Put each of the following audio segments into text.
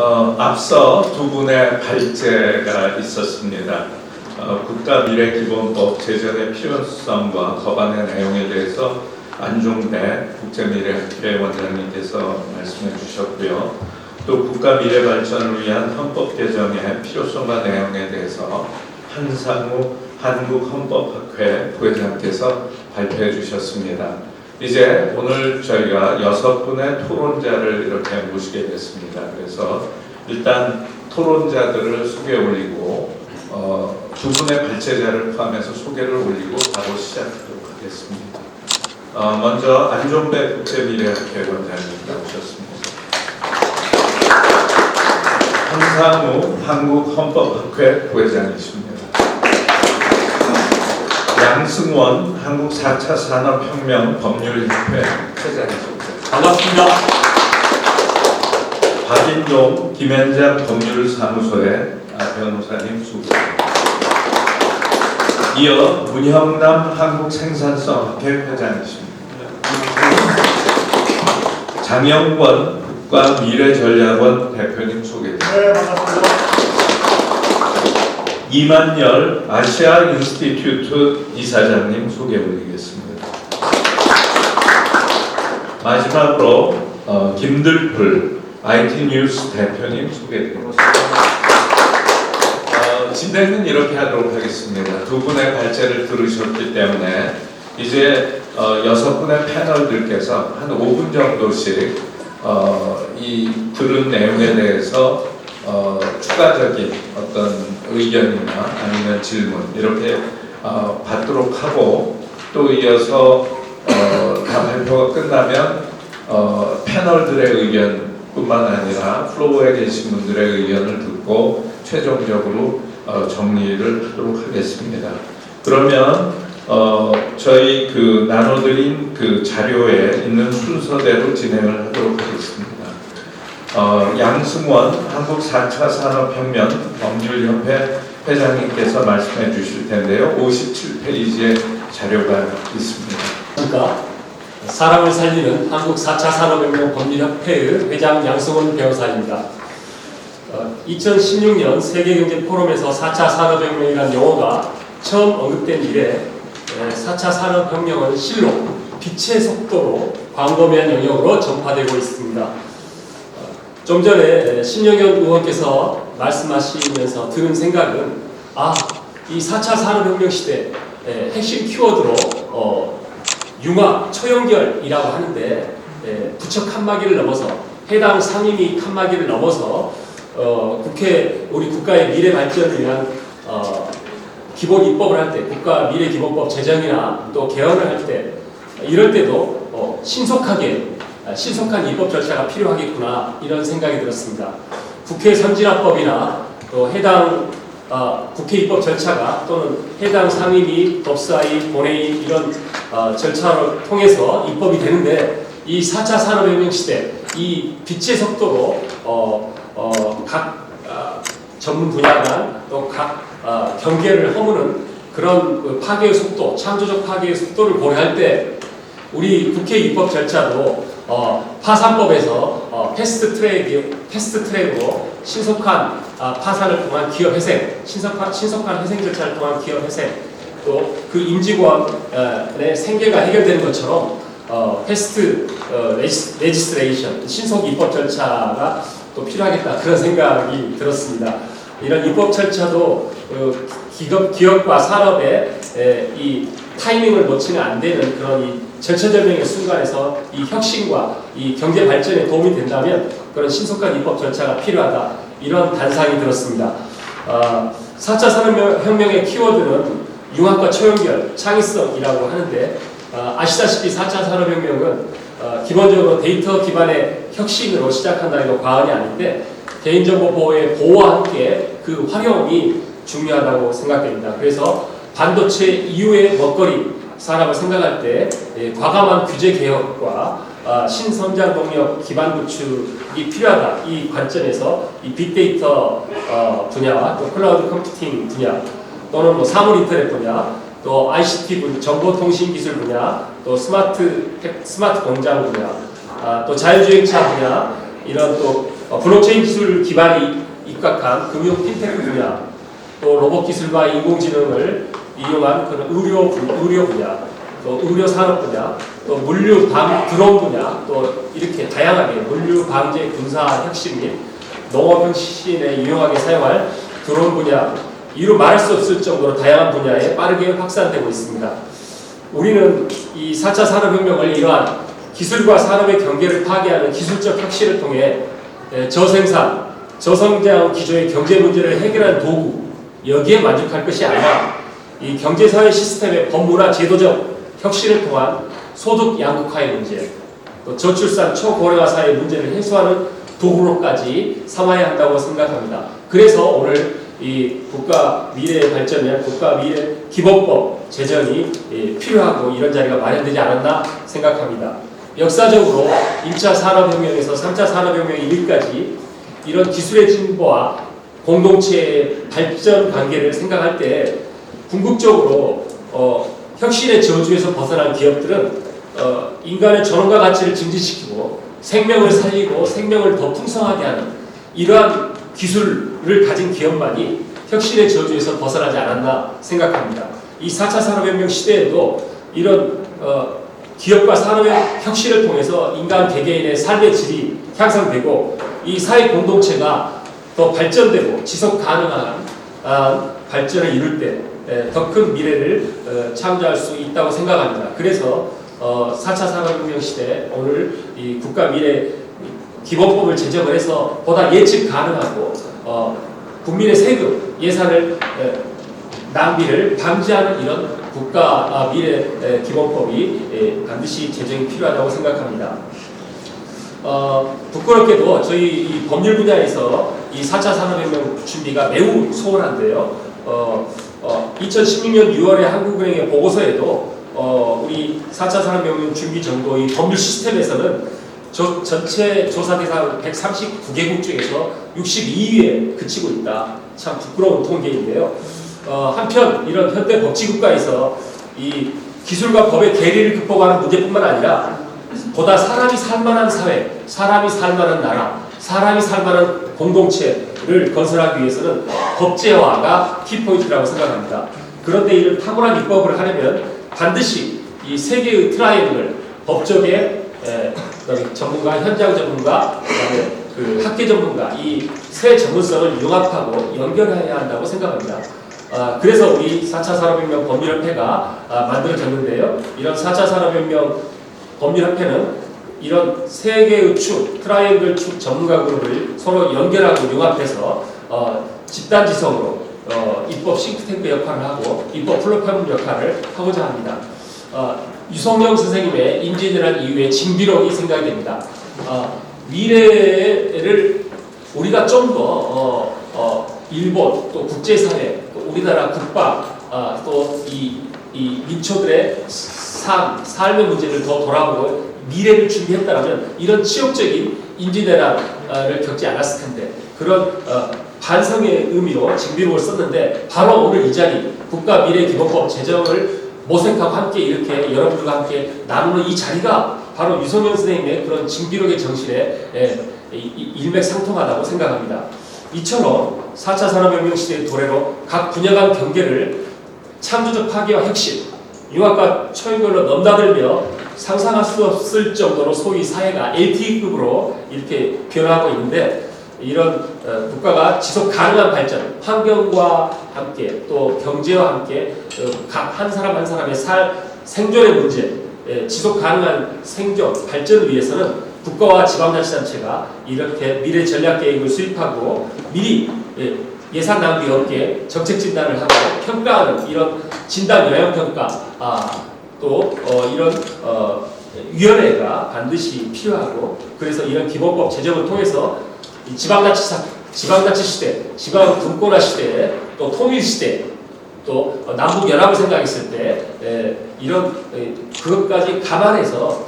앞서 두 분의 발제가 있었습니다. 국가미래기본법 제정의 필요성과 법안의 내용에 대해서 안종배 국제미래학회 원장님께서 말씀해 주셨고요. 또 국가미래발전을 위한 헌법 개정의 필요성과 내용에 대해서 한상우 한국헌법학회 부회장께서 발표해 주셨습니다. 이제 오늘 저희가 6분의 토론자를 이렇게 모시게 됐습니다. 그래서 일단 토론자들을 소개 올리고 두 분의 발제자를 포함해서 소개를 올리고 바로 시작하도록 하겠습니다. 먼저 안종배 국제미래학회 원장님 나오셨습니다. 한상우 한국헌법학회 부회장이십니다. 양승원 한국 4차 산업혁명 법률협회 회장이십니다. 반갑습니다. 박인동 김현장 법률사무소의 변호사님 수고하십니다. 이어 문형남 한국생산성학회 회장이십니다. 장영권 국가미래전략원 대표님 소개드립니다. 네, 반갑습니다. 이만열 아시아 인스티튜트 이사장님 소개 올리겠습니다. 마지막으로 김들풀 IT뉴스 대표님 소개드립니다. 진행은 이렇게 하도록 하겠습니다. 두 분의 발제를 들으셨기 때문에 이제 6분의 패널들께서 한 5분 정도씩 이 들은 내용에 대해서 추가적인 어떤 의견이나 아니면 질문 이렇게 받도록 하고 또 이어서 다 발표가 끝나면 패널들의 의견뿐만 아니라 플로어에 계신 분들의 의견을 듣고 최종적으로 정리를 하도록 하겠습니다. 그러면 저희 그 나눠드린 그 자료에 있는 순서대로 진행을 하도록 하겠습니다. 양승원 한국 4차 산업혁명 법률협회 회장님께서 말씀해 주실 텐데요. 57페이지의 자료가 있습니다. 그러니까 사람을 살리는 한국 4차 산업혁명 법률협회의 회장 양승원 변호사입니다. 2016년 세계경제포럼에서 4차 산업혁명이라는 용어가 처음 언급된 이래 4차 산업혁명은 실로 빛의 속도로 광범위한 영역으로 전파되고 있습니다. 좀 전에 신영현 의원께서 말씀하시면서 드는 생각은 이 4차 산업혁명 시대 핵심 키워드로 융합, 초연결이라고 하는데 부처 칸막이를 넘어서 해당 상임위 칸막이를 넘어서 우리 국가의 미래 발전을 위한 기본 입법을 할 때, 국가 미래 기본법 제정이나 또 개헌을 할 때 이럴 때도 신속한 입법 절차가 필요하겠구나 이런 생각이 들었습니다. 국회 선진화법이나 또 해당 국회 입법 절차가 또는 해당 상임위, 법사위, 본회의 이런 절차를 통해서 입법이 되는데 이 4차 산업혁명 시대 이 빛의 속도로 각 전문 분야 간 또 각 경계를 허무는 그런 파괴의 속도, 창조적 파괴의 속도를 고려할 때 우리 국회 입법 절차도 파산법에서 패스트 트랙으로 신속한 파산을 통한 기업 회생, 신속한 회생 절차를 통한 기업 회생, 또 그 임직원의 생계가 해결되는 것처럼 패스트 레지스트레이션, 신속 입법 절차가 또 필요하겠다 그런 생각이 들었습니다. 이런 입법 절차도 기업과 산업의 이 타이밍을 놓치면 안 되는 그런 이 절체절명의 순간에서 이 혁신과 이 경제 발전에 도움이 된다면 그런 신속한 입법 절차가 필요하다 이런 단상이 들었습니다. 4차 산업혁명의 키워드는 융합과 초연결, 창의성이라고 하는데 아시다시피 4차 산업혁명은 기본적으로 데이터 기반의 혁신으로 시작한다는 건 과언이 아닌데 개인정보 보호의 보호와 함께 그 활용이 중요하다고 생각됩니다. 그래서 반도체 이후의 먹거리 산업을 생각할 때 과감한 규제 개혁과 신성장 동력 기반 구축이 필요하다. 이 관점에서 이 빅데이터 분야와 또 클라우드 컴퓨팅 분야 또는 뭐 사물 인터넷 분야 또 ICT 분야, 정보통신기술 분야 또 스마트 공장 분야 또 자율주행차 분야 이런 또 블록체인 기술 기반이 입각한 금융 핀테크 분야, 또 로봇 기술과 인공지능을 이용한 그런 의료 분야, 또 의료 산업 분야, 또 물류 드론 분야, 또 이렇게 다양하게 물류 방제 군사 혁신 및 농업 혁신에 유용하게 사용할 드론 분야, 이루 말할 수 없을 정도로 다양한 분야에 빠르게 확산되고 있습니다. 우리는 이 4차 산업혁명을 이러한 기술과 산업의 경계를 파괴하는 기술적 혁신을 통해 저생산, 저성장 기조의 경제 문제를 해결하는 도구, 여기에 만족할 것이 아니라 이 경제사회 시스템의 법문화 제도적 혁신을 통한 소득 양극화의 문제, 또 저출산 초고령화 사회의 문제를 해소하는 도구로까지 삼아야 한다고 생각합니다. 그래서 오늘 이 국가 미래 발전을 위한 국가 미래 기본법 제정이 필요하고 이런 자리가 마련되지 않았나 생각합니다. 역사적으로 1차 산업혁명에서 3차 산업혁명 이르기까지 이런 기술의 진보와 공동체의 발전 관계를 생각할 때 궁극적으로 혁신의 저주에서 벗어난 기업들은 인간의 존엄과 가치를 증진시키고 생명을 살리고 생명을 더 풍성하게 하는 이러한 기술을 가진 기업만이 혁신의 저주에서 벗어나지 않았나 생각합니다. 이 4차 산업혁명 시대에도 이런 기업과 산업의 혁신을 통해서 인간 개개인의 삶의 질이 향상되고 이 사회 공동체가 더 발전되고 지속 가능한 발전을 이룰 때 더 큰 미래를 창조할 수 있다고 생각합니다. 그래서 4차 산업혁명 시대 오늘 이 국가 미래 기본법을 제정을 해서 보다 예측 가능하고 국민의 세금 예산을 낭비를 방지하는 이런 국가 미래 기본법이 반드시 제정이 필요하다고 생각합니다. 부끄럽게도 저희 이 법률 분야에서 이 4차 산업혁명 준비가 매우 소홀한데요. 2016년 6월에 한국은행의 보고서에도 우리 4차 산업혁명 준비 정도 이 법률 시스템에서는 전체 조사 대상 139개국 중에서 62위에 그치고 있다. 참 부끄러운 통계인데요. 한편 이런 현대 법치국가에서 이 기술과 법의 괴리를 극복하는 문제뿐만 아니라 보다 사람이 살만한 사회, 사람이 살만한 나라, 사람이 살만한 공동체를 건설하기 위해서는 법제화가 키포인트라고 생각합니다. 그런데 이를 탁월한 입법을 하려면 반드시 이 세 개의 트라이앵글, 법조계 전문가, 현장 전문가, 그다음에 그 학계 전문가 이 세 전문성을 융합하고 연결해야 한다고 생각합니다. 그래서 우리 4차 산업혁명 법률협회가 만들어졌는데요. 이런 4차 산업혁명 법률협회는 이런 세 개의 축, 트라이앵글 축 전문가 그룹을 서로 연결하고 융합해서 집단지성으로 입법 싱크탱크 역할을 하고 입법 플랫폼 역할을 하고자 합니다. 유성영 선생님의 임진왜란 이후의 징비록이 생각이 됩니다. 미래를 우리가 좀 더 일본 또 국제사회 또 우리나라 국방 또 이 민초들의 삶의 문제를 더 돌아보고 미래를 준비했다면 이런 치욕적인 임진왜란을 겪지 않았을 텐데 그런 반성의 의미로 징비록을 썼는데 바로 오늘 이 자리 국가미래기본법 제정을 모색하고 함께 이렇게 여러분들과 함께 나누는 이 자리가 바로 유성영 선생님의 그런 징비록의 정신에 일맥상통하다고 생각합니다. 이처럼 4차 산업혁명 시대의 도래로 각 분야 간 경계를 창조적 파괴와 혁신, 융합과 초연결로 넘나들며 상상할 수 없을 정도로 소위 사회가 LTE급으로 이렇게 변화하고 있는데 이런 국가가 지속 가능한 발전, 환경과 함께 또 경제와 함께 각 한 사람 한 사람의 생존의 문제, 지속 가능한 생존, 발전을 위해서는 국가와 지방자치단체가 이렇게 미래 전략 계획을 수립하고 미리 예산 낭비 없게 정책 진단을 하고 평가하는 이런 진단 영향 평가 또 이런 위원회가 반드시 필요하고 그래서 이런 기본법 제정을 통해서 지방자치 시대, 지방 분권화 시대, 또 통일 시대, 또 남북 연합을 생각했을 때 이런 그것까지 감안해서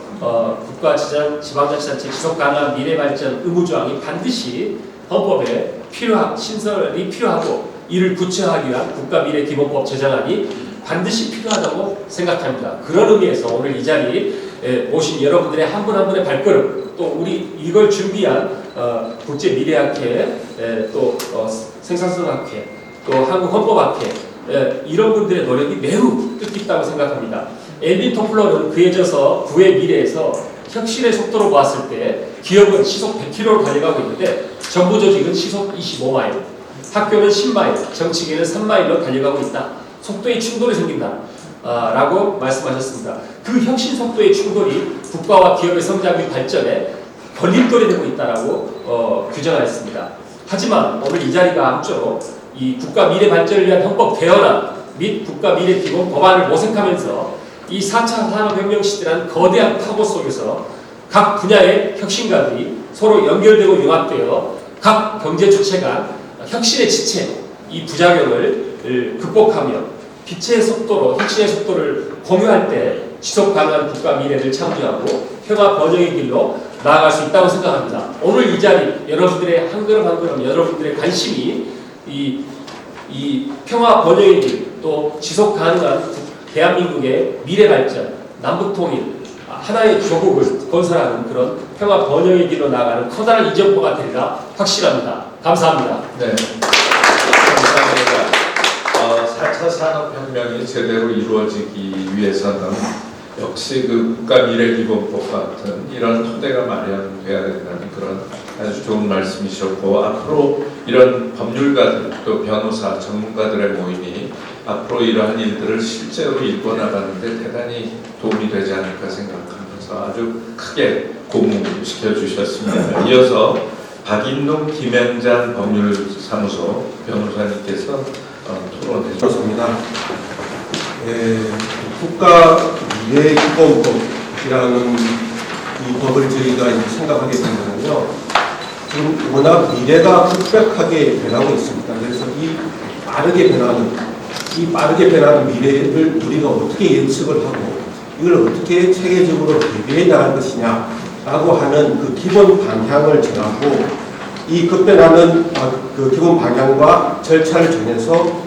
국가 지방자치단체 지속 가능한 미래 발전 의무 조항이 반드시 헌법에 신설이 필요하고 이를 구체화하기 위한 국가미래기본법 제정안이 반드시 필요하다고 생각합니다. 그런 의미에서 오늘 이 자리 오신 여러분들의 한 분 한 분의 발걸음, 또 우리 이걸 준비한 국제 미래학회, 또 생산성학회, 또 한국헌법학회, 이런 분들의 노력이 매우 뜻깊다고 생각합니다. 엘빈 토플러는 그의 미래에서 혁신의 속도로 보았을 때 기업은 시속 100km로 달려가고 있는데 정부 조직은 시속 25마일, 학교는 10마일, 정치계는 3마일로 달려가고 있다. 속도의 충돌이 생긴다. 라고 말씀하셨습니다. 그 혁신 속도의 충돌이 국가와 기업의 성장 및 발전에 걸림돌이 되고 있다라고 규정하였습니다. 하지만 오늘 이 자리가 아무쪼록 이 국가 미래 발전을 위한 헌법 개헌안 및 국가 미래 기본 법안을 모색하면서 이 4차 산업혁명 시대라는 거대한 파고 속에서 각 분야의 혁신가들이 서로 연결되고 융합되어 각 경제 주체 간 혁신의 지체, 이 부작용을 극복하며 빛의 속도로 혁신의 속도를 공유할 때 지속 가능한 국가 미래를 창조하고 평화 번영의 길로 나아갈 수 있다고 생각합니다. 오늘 이 자리 여러분들의 한 걸음 한 걸음 여러분들의 관심이 이 평화 번영의 길, 또 지속 가능한 대한민국의 미래 발전, 남북 통일, 하나의 조국을 건설하는 그런 평화 번영의 길로 나아가는 커다란 이정표가 되리라 확실합니다. 감사합니다. 네, 감사합니다. 4차 산업혁명이 제대로 이루어지기 위해서는 역시 그 국가미래기본법 같은 이런 토대가 마련돼야 된다는 그런 아주 좋은 말씀이셨고, 앞으로 이런 법률가들 또 변호사 전문가들의 모임이 앞으로 이러한 일들을 실제로 일궈나가는데 대단히 도움이 되지 않을까 생각하면서 아주 크게 고무시켜 주셨습니다. 이어서 박인동 김현장 법률사무소 변호사님께서 토론해 그렇습니다. 국가 미래기본법이라는 이 법을 저희가 이제 생각하게 되면요, 지금 워낙 미래가 급격하게 변하고 있습니다. 그래서 이 빠르게 변하는 미래를 우리가 어떻게 예측을 하고 이걸 어떻게 체계적으로 대비해 나갈 것이냐라고 하는 그 기본 방향을 정하고, 이 급변하는 그 기본 방향과 절차를 정해서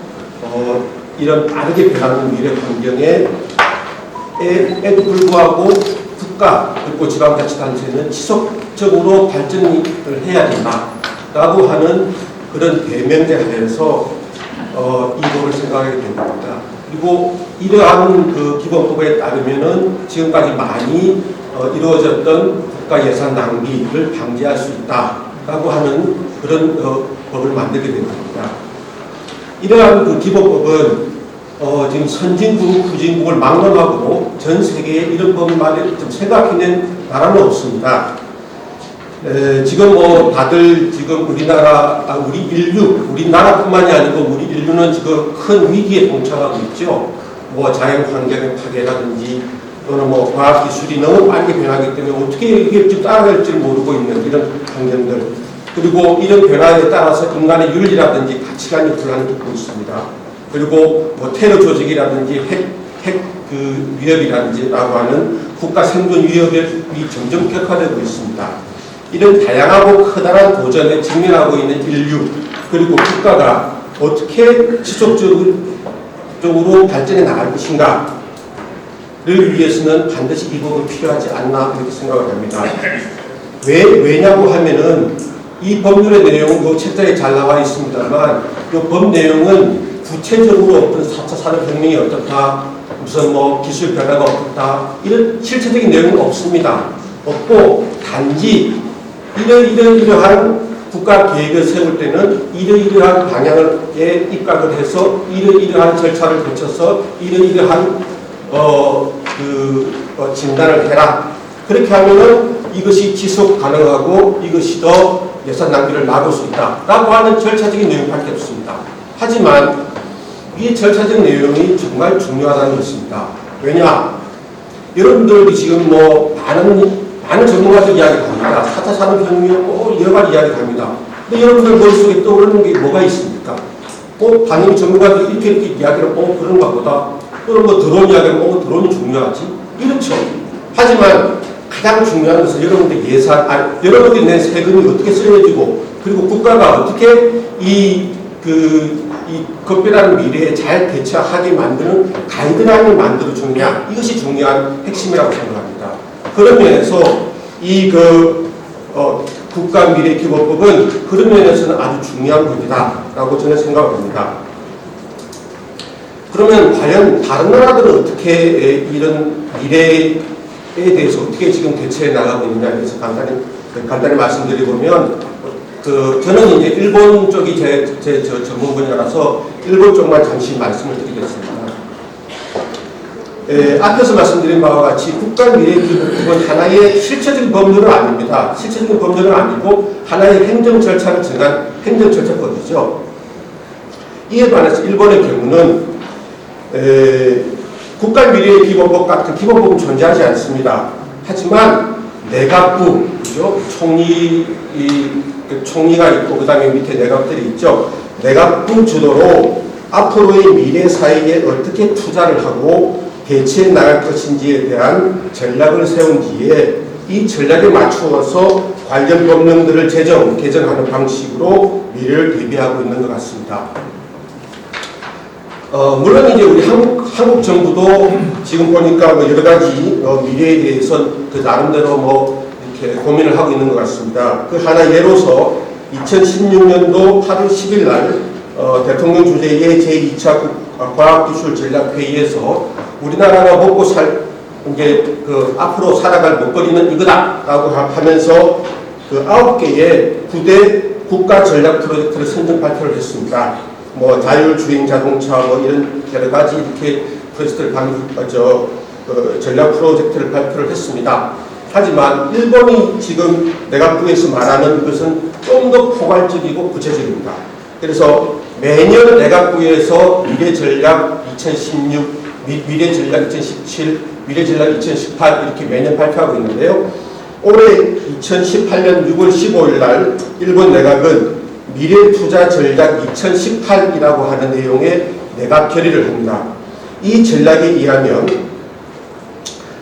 이런 빠르게 변하는 미래 환경에도 불구하고 국가 그리고 지방자치단체는 지속적으로 발전을 해야 된다라고 하는 그런 대명제 하에서 이 법을 생각하게 된 겁니다. 그리고 이러한 그 기본법에 따르면은 지금까지 많이 이루어졌던 국가 예산 낭비를 방지할 수 있다라고 하는 그런 법을 만들게 된 겁니다. 이러한 그 기본법은 지금 선진국, 후진국을 막론하고 전 세계에 이런 법을 좀 생각해낸 나라는 없습니다. 지금 다들 지금 우리나라뿐만이 아니고 우리 인류는 지금 큰 위기에 봉착하고 있죠. 자연 환경의 파괴라든지 또는 과학 기술이 너무 빠르게 변하기 때문에 어떻게 이게 좀 따라갈 줄 모르고 있는 이런 환경들, 그리고 이런 변화에 따라서 인간의 윤리라든지 가치관이 불안해지고 있습니다. 그리고 테러 조직이라든지 핵 위협이라든지라고 하는 국가 생존 위협이 점점 격화되고 있습니다. 이런 다양하고 커다란 도전에 직면하고 있는 인류 그리고 국가가 어떻게 지속적으로 발전해 나갈 것인가를 위해서는 반드시 이 법은 필요하지 않나 이렇게 생각을 합니다. 왜냐고 하면은 이 법률의 내용은 책자에 잘 나와 있습니다만 이 법 내용은 구체적으로 어떤 4차 산업혁명이 어떻다, 무슨 기술 변화가 어떻다, 이런 실체적인 내용은 없습니다. 없고 단지 이러한 국가 계획을 세울 때는 이러한 방향에 입각을 해서 이러한 절차를 거쳐서 이러한 진단을 해라. 그렇게 하면은 이것이 지속 가능하고 이것이 더 예산 낭비를 막을 수 있다라고 하는 절차적인 내용밖에 없습니다. 하지만 이 절차적 내용이 정말 중요하다는 것입니다. 왜냐? 여러분들이 지금 많은 전문가들 이야기 합니다. 4차 산업혁명 여러 가지 이야기 합니다. 근데 여러분들 머릿속에 떠오르는 게 뭐가 있습니까? 당연히 전문가들이 이렇게 이야기를 그런가 보다. 또는 드론 이야기를 드론이 중요하지? 이렇죠. 하지만 가장 중요한 것은 여러분들 여러분들이 낸 세금이 어떻게 쓰여지고, 그리고 국가가 어떻게 이 급변하는 미래에 잘 대처하게 만드는 가이드라인을 만들어주느냐, 이것이 중요한 핵심이라고 생각합니다. 그런 면에서 이 국가미래기본법은 그런 면에서는 아주 중요한 법이다라고 저는 생각합니다. 그러면 과연 다른 나라들은 어떻게 이런 미래에 대해서 어떻게 지금 대처해 나가고 있느냐에 대해서 간단히 말씀드리면 저는 이제 일본 쪽이 제 전문 분야라서 일본 쪽만 잠시 말씀을 드리겠습니다. 앞에서 말씀드린 바와 같이 국가미래기본법은 하나의 실체적인 법률은 아닙니다. 실체적인 법률은 아니고 하나의 행정 절차를 정한 행정 절차법이죠. 이에 반해서 일본의 경우는 국가미래기본법 같은 기본법은 존재하지 않습니다. 하지만 내각부, 그죠? 총리가 있고 그 다음에 밑에 내각들이 있죠. 내각부 주도로 앞으로의 미래 사회에 어떻게 투자를 하고 대체해 나갈 것인지에 대한 전략을 세운 뒤에 이 전략에 맞추어서 관련 법령들을 개정하는 방식으로 미래를 대비하고 있는 것 같습니다. 물론 이제 우리 한국 정부도 지금 보니까 여러 가지 미래에 대해서 그 나름대로 이렇게 고민을 하고 있는 것 같습니다. 그 하나 예로서 2016년도 8월 10일 날 대통령 주재의 제2차 과학기술전략회의에서 우리나라가 먹고 앞으로 살아갈 먹거리는 이거다라고 하면서 9개의 9대 국가 전략 프로젝트를 선정 발표를 했습니다. 자율주행 자동차 이런 여러 가지 이렇게 전략 프로젝트를 발표를 했습니다. 하지만 일본이 지금 내각부에서 말하는 것은 좀 더 포괄적이고 구체적입니다. 그래서 매년 내각부에서 미래전략 2016, 미래전략 2017, 미래전략 2018 이렇게 매년 발표하고 있는데요. 올해 2018년 6월 15일 날 일본 내각은 미래투자전략 2018이라고 하는 내용의 내각 결의를 합니다. 이 전략에 의하면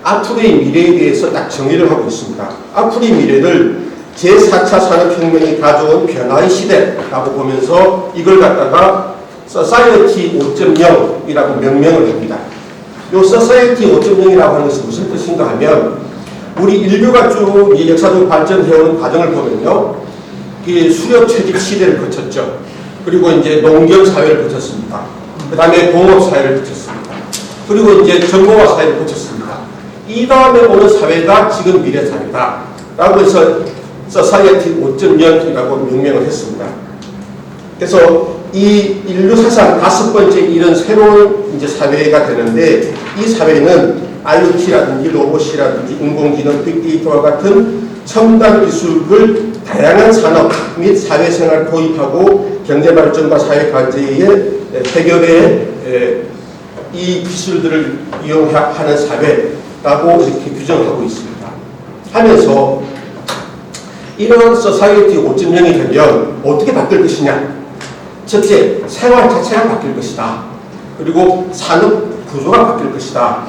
앞으로의 미래에 대해서 딱 정의를 하고 있습니다. 앞으로의 미래를 제4차 산업혁명이 가져온 변화의 시대라고 보면서 이걸 갖다가 Society 5.0이라고 명명을 합니다. 이 Society 5.0이라고 하는 것은 무슨 뜻인가 하면 우리 인류가 쭉 역사적 발전해오는 과정을 보면요. 수렵 채집 시대를 거쳤죠. 그리고 이제 농경 사회를 거쳤습니다. 그 다음에 공업 사회를 거쳤습니다. 그리고 이제 정보화 사회를 거쳤습니다. 이 다음에 오는 사회가 지금 미래 사회다. 라고 해서 Society 5.0이라고 명명을 했습니다. 그래서 이 인류 사상 5번째 이런 새로운 이제 사회가 되는데 이 사회는 IoT라든지 로봇이라든지 인공지능, 빅데이터와 같은 첨단 기술을 다양한 산업 및 사회생활 도입하고 경제발전과 사회관계의 해결에 이 기술들을 이용하는 사회라고 이렇게 규정하고 있습니다. 하면서 이런 소사이어티 5.0이 되면 어떻게 바뀔 것이냐? 첫째, 생활 자체가 바뀔 것이다. 그리고 산업 구조가 바뀔 것이다.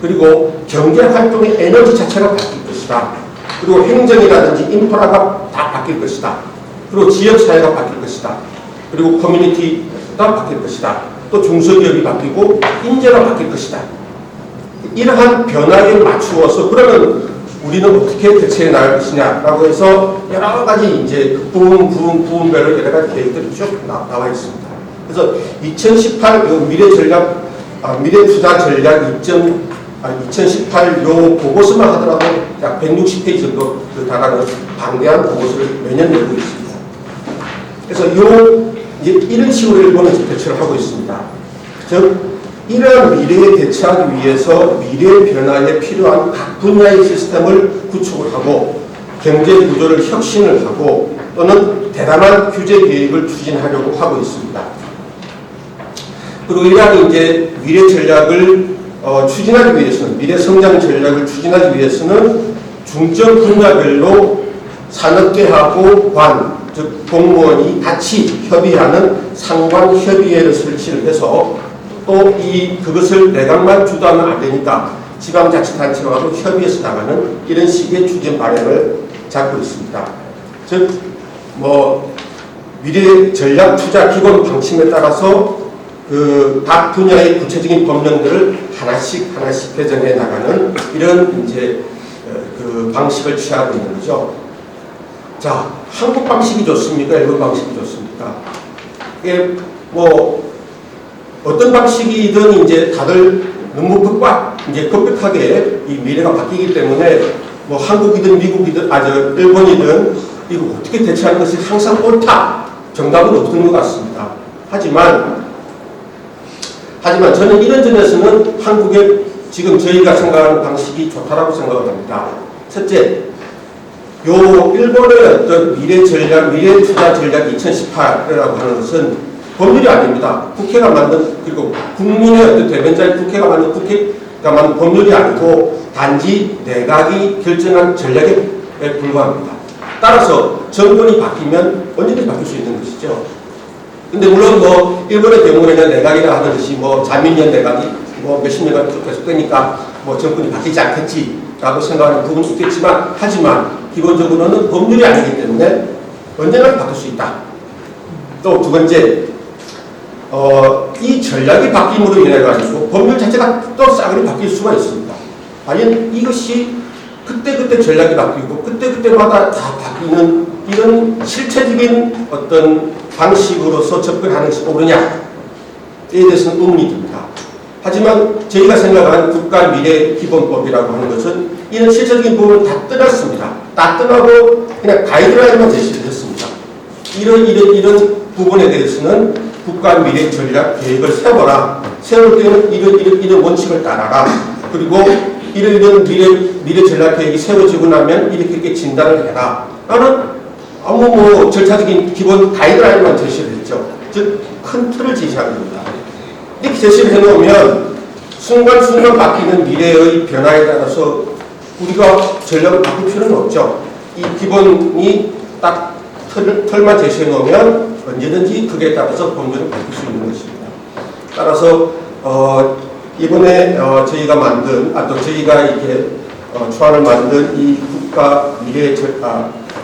그리고 경제활동의 에너지 자체가 바뀔 것이다. 그리고 행정이라든지 인프라가 다 바뀔 것이다. 그리고 지역사회가 바뀔 것이다. 그리고 커뮤니티가 바뀔 것이다. 또 중소기업이 바뀌고 인재가 바뀔 것이다. 이러한 변화에 맞추어서 그러면 우리는 어떻게 대처해 나갈 것이냐라고 해서 여러 가지 이제 부분별로 여러 가지 계획들이 쭉 나와 있습니다. 그래서 2018 미래투자 전략 2018 보고서만 하더라도 약 160페이지 정도 달하는 방대한 보고서를 매년 내고 있습니다. 그래서 이런 식으로 일본은 대처를 하고 있습니다. 즉 이러한 미래에 대처하기 위해서 미래 변화에 필요한 각 분야의 시스템을 구축을 하고 경제 구조를 혁신을 하고 또는 대담한 규제 계획을 추진하려고 하고 있습니다. 그리고 이러한 이제 미래 전략을 추진하기 위해서는 미래 성장 전략을 추진하기 위해서는 중점 분야별로 산업계하고 즉 공무원이 같이 협의하는 상관협의회를 설치를 해서 또 그것을 내각만 주도하면 안 되니까 지방자치단체와도 협의해서 나가는 이런 식의 추진 방향을 잡고 있습니다. 즉, 미래 전략 투자 기본 방침에 따라서 각 분야의 구체적인 법령들을 하나씩 개정해 나가는 이런 이제 그 방식을 취하고 있는 거죠. 자, 한국 방식이 좋습니까? 일본 방식이 좋습니까? 이게 뭐 어떤 방식이든 이제 다들 너무 급격하게 이 미래가 바뀌기 때문에 뭐 한국이든 미국이든 일본이든 이거 어떻게 대처하는 것이 항상 옳다. 정답은 없는 것 같습니다. 하지만 저는 이런 점에서는 한국의 지금 저희가 생각하는 방식이 좋다라고 생각을 합니다. 첫째, 요 일본의 어떤 미래 투자 전략 2018이라고 하는 것은 법률이 아닙니다. 국회가 만든, 그리고 국민의 어떤 대변자인 국회가 만든 법률이 아니고 단지 내각이 결정한 전략에 불과합니다. 따라서 정권이 바뀌면 언제든지 바뀔 수 있는 것이죠. 근데 물론 뭐 일본의 경우에는 내각이라 하듯이 뭐 자민련 내각이 뭐 몇십 년간 쭉 계속되니까 뭐 정권이 바뀌지 않겠지라고 생각하는 부분이 있겠지만, 하지만 기본적으로는 법률이 아니기 때문에 언제나 바뀔 수 있다. 또 두 번째, 이 전략이 바뀜으로 인해 가지고 법률 자체가 또 싸그리 바뀔 수가 있습니다. 과연 이것이 그때 전략이 바뀌고 그때마다 다 바뀌는 이런 실체적인 어떤 방식으로서 접근하는 것이 옳으냐에 대해서는 의문이 듭니다. 하지만 저희가 생각하는 국가미래기본법이라고 하는 것은 이런 실체적인 부분을 다 떠났습니다. 다 떠나고 그냥 가이드라인만 제시를 했습니다. 이런 부분에 대해서는 국가미래 전략 계획을 세워라. 세울 때는 이런 원칙을 따라라. 그리고 이런 미래 전략 계획이 세워지고 나면 이렇게 진단을 해라. 나는 아무 절차적인 기본 가이드라인만 제시를 했죠. 즉, 큰 틀을 제시한 겁니다. 이렇게 제시를 해놓으면 순간순간 바뀌는 미래의 변화에 따라서 우리가 전략을 바꿀 필요는 없죠. 이 기본이 딱 틀만 제시해 놓으면 언제든지 그에 따라서 법률을 바꿀 수 있는 것입니다. 따라서 이번에 저희가 만든, 또 저희가 이렇게 초안을 만든 이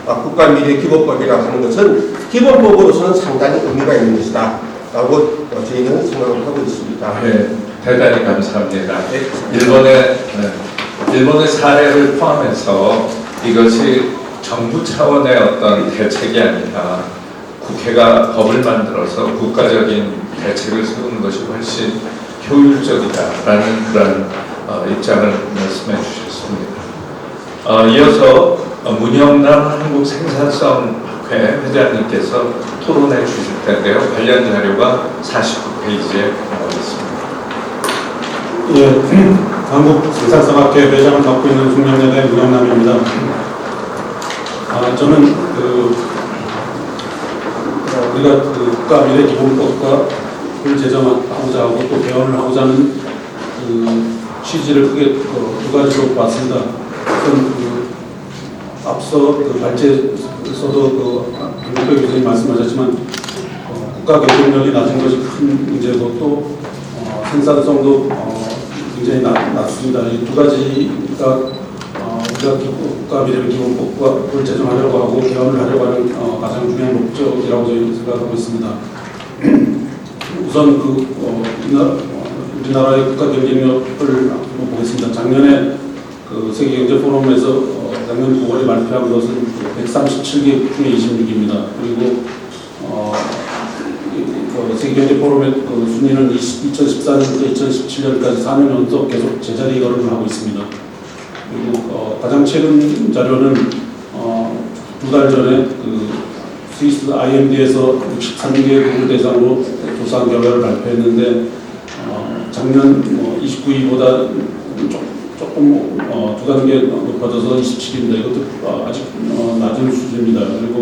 국가미래기본법이라고 하는 것은 기본법으로서는 상당히 의미가 있는 것이다 라고 저희는 생각을 하고 있습니다. 네, 대단히 감사합니다. 일본의 사례를 포함해서 이것이 정부 차원의 어떤 대책이 아니라 국회가 법을 만들어서 국가적인 대책을 세우는 것이 훨씬 효율적이다라는 그런 입장을 말씀해 주셨습니다. 이어서 문영남 한국생산성학회 회장님께서 토론해 주실 텐데요. 관련 자료가 49페이지에 나와 있습니다. 예, 한국생산성학회 회장을 맡고 있는 중년여대 문영남입니다. 저는 우리가 국가미래기본법을 제정하고자 하고 또 개헌을 하고자 하는 취지를 크게 두 가지로 봤습니다. 앞서 발제에서도 한국배 교수님 말씀하셨지만 국가 경쟁력이 낮은 것이 큰 문제고 또 생산성도 굉장히 낮습니다. 이 두 가지가 우리가 국가미래기본법을 제정하려고 하고 개헌을 하려고 하는 가장 중요한 목적이라고 저희는 생각하고 있습니다. 우선 우리나라의 국가 경쟁력을 한번 보겠습니다. 작년에 세계경제포럼에서 작년 9월에 발표한 것은 137개 중에 26위입니다. 그리고 세계경제포럼의 순위는 2014년부터 2017년까지 4년 연속 계속 제자리 걸음을 하고 있습니다. 그리고 가장 최근 자료는 두 달 전에 스위스 IMD에서 63개국을 대상으로 조사한 결과를 발표했는데 작년 29위보다 조금 두 단계 높아져서 27위입니다. 이것도 아직 낮은 수준입니다. 그리고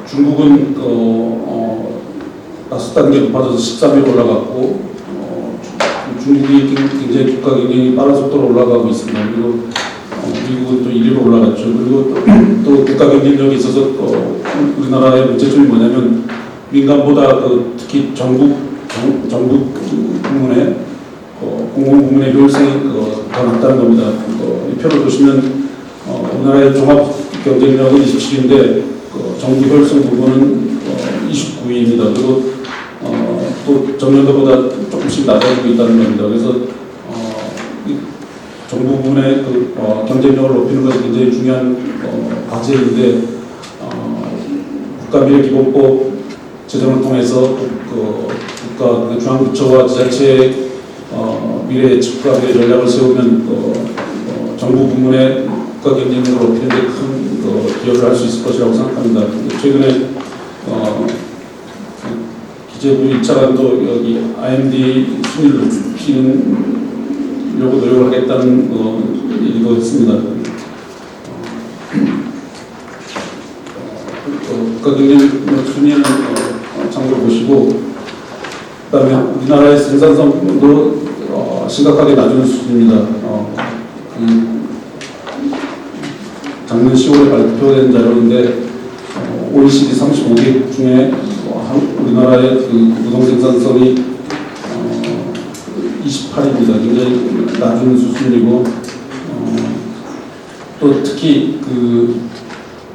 중국은 5단계 높아져서 13위로 올라갔고 중국이 굉장히 국가 경쟁이 빠른 속도로 올라가고 있습니다. 그리고 미국은 또 1위로 올라갔죠. 그리고 또 국가 경쟁력에 있어서 우리나라의 문제점이 뭐냐면 민간보다 특히 정부 부문의 공공부문의 효율성이 더 낮다는 겁니다. 이 표를 보시면 우리나라의 종합 경쟁력은 27인데 정부 효율성 부분은 29위입니다. 그리고 또 전년도보다 조금씩 낮아지고 있다는 겁니다. 그래서 정부 부문의 그 경쟁력을 높이는 것이 굉장히 중요한 과제인데 국가미래기본법 제정을 통해서 국가 중앙부처와 지자체의 미래 예측과 미래 전략을 세우면 정부 부문의 국가 경쟁력을 높이는 데 큰 기여를 할 수 있을 것이라고 생각합니다. 최근에 기재부 1차관도 여기 IMD 순위를 높이려고 노력을 하겠다는 얘기도 했습니다. 국가 경쟁력 순위는 참고로 보시고, 그다음에 우리나라의 생산성도 심각하게 낮은 수준입니다. 작년 10월에 발표된 자료인데 OECD 35개 중에 우리나라의 그 노동 생산성이 28입니다. 굉장히 낮은 수준이고 또 특히 그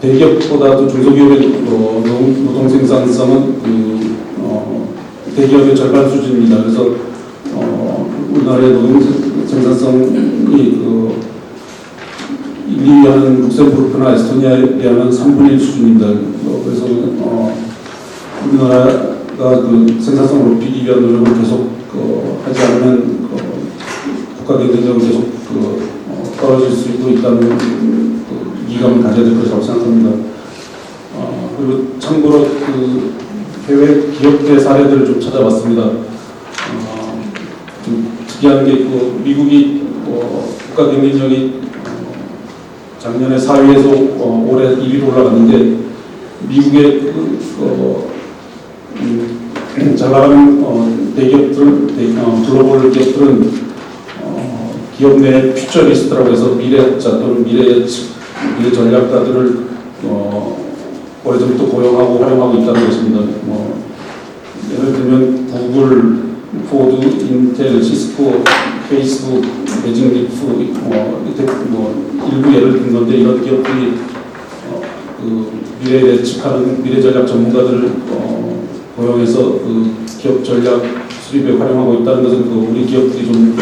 대기업보다도 중소기업의 노동 생산성은 대기업의 절반 수준입니다. 그래서 우리나라의 노동 생산성이 1, 2위하는 룩셈부르크나 에스토니아에 비하면 3분의 1 수준입니다. 그래서 우리나라가 그 생산성을 높이기 위한 노력을 계속 하지 않으면 국가 경쟁력은 계속 떨어질 수도 있다는 위기감을 가져야 될 것이라고 생각합니다. 그리고 참고로 그 해외 기업계 사례들을 좀 찾아봤습니다. 좀 특이한 게 있고, 미국이 국가 경쟁력이 작년에 4위에서 올해 1위로 올라갔는데, 미국의 잘 나가는 대기업들은 글로벌 기업들은 기업 내 퓨처리스트라고 해서 미래학자 또는 미래 전략가들을 오래전부터 고용하고 활용하고 있다는 것입니다. 예를 들면 구글, 포드, 인텔, 시스코, 페이스북, 매직리프, 일부 예를 든 건데, 이런 기업들이 미래에 예측하는 미래 전략 전문가들을 고용해서 그 기업 전략 수립에 활용하고 있다는 것은 우리 기업들이 좀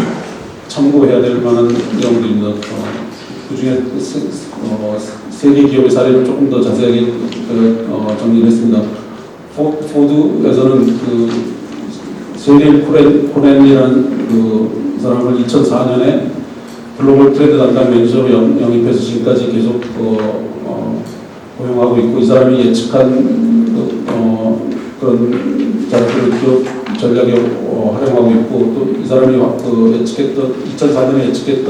참고해야 될 만한 내용들입니다. 그중에 세계 기업의 사례를 조금 더 자세하게 정리를 했습니다. 포드에서는 그 세릴 코렌이라는 그 사람을 2004년에 글로벌 트렌드 담당 매니저로 영입해서 지금까지 계속 고용하고 있고, 이 사람이 예측한 그런 자료들을 기업 전략에 활용하고 있고, 또 이 사람이 예측했던 2004년에 예측했던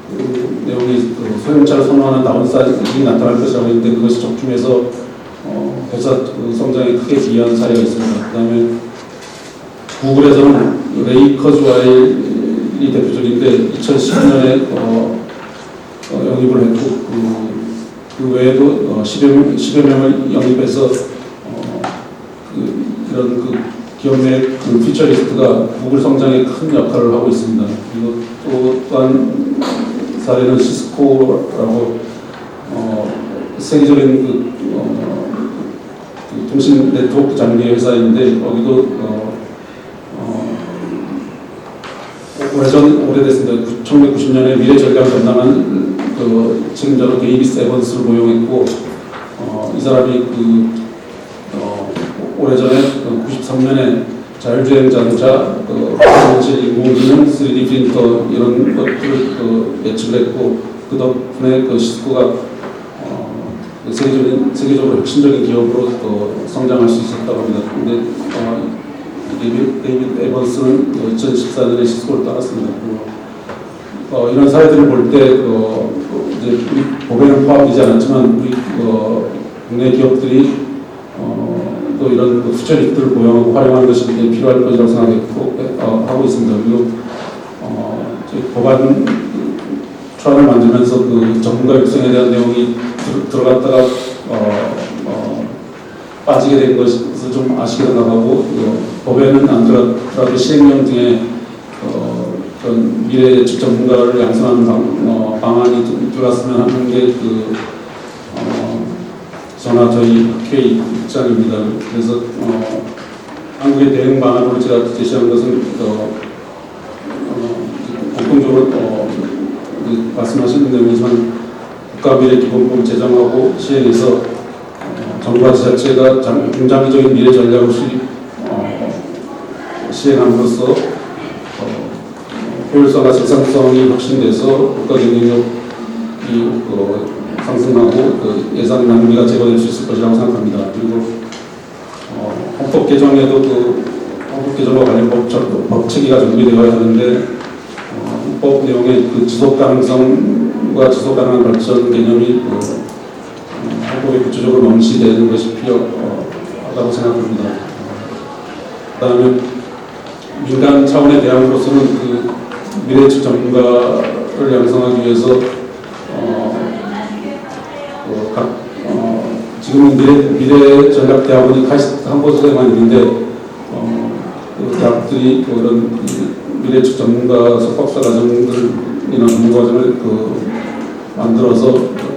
그 내용이 소형차를 선호하는 다운사이징이 나타날 것이라고 했는데, 그것이 적중해서 회사 성장에 크게 기여한 사례가 있습니다. 그다음에 구글에서는 레이 커즈와일이 대표적인데 2010년에 영입을 했고, 그 외에도 10여 명을 영입해서 이런 기업 내 퓨처리스트가 구글 성장에 큰 역할을 하고 있습니다. 그리고 또한 사례는 시스코라고 세계적인 그 통신 네트워크 장비 회사인데, 거기도 오래됐습니다. 1990년에 미래 전략을 담당한 책임자로 데이비스 에번스를 고용했고, 이 사람이 오래전에 93년에 자율주행 자동차, 현실 인공지능, 3D 프린터 이런 것들을 예측을 했고, 그 덕분에 시스코가 세계적으로 혁신적인 기업으로 성장할 수 있었다고 합니다. 근데 데이비드 에번스는 2014년에 시스코를 떠났습니다. 이런 사례들을 볼 때 이제 우리 법에는 포함되지 않았지만 우리 국내 기업들이 또 이런 퓨처리스트를 고용하고 활용하는 것이 굉장히 필요할 것이라고 하고 있습니다. 그리고 법안 초안을 만들면서 그 전문가 육성에 대한 내용이 들어갔다가 빠지게 된 것을 좀 아쉽게 생각하고, 법에는 안 들어가도 시행령 등에 그런 미래 예측 전문가를 양성하는 방안이 들어갔으면 하는 게 저희 학회의 입장입니다. 그래서 한국의 대응 방안으로 제가 제시한 것은 공통적으로 말씀하신 내용이지만 국가미래기본법 제정하고 시행해서 정부와 지자체가 중장기적인 미래 전략을 시행함으로써 효율성과 생산성이 혁신돼서 국가 경쟁력이 상승하고 예산 낭비가 제거될 수 있을 것이라고 생각합니다. 그리고 헌법 개정에도 헌법 개정과 관련 법 체계가 준비되어야 하는데 헌법 내용의 지속 가능성과 지속 가능한 발전 개념이 헌법에 구체적으로 명시되는 것이 필요하다고 생각합니다. 그다음에 민간 차원의 대안으로서는 미래 예측 전문가를 양성하기 위해서 지금 미래 전략 대학원이 한 곳에만 있는데 대학들이 그런 미래 예측 전문가 석박사 과정들이나 전문가 과정을 만들어서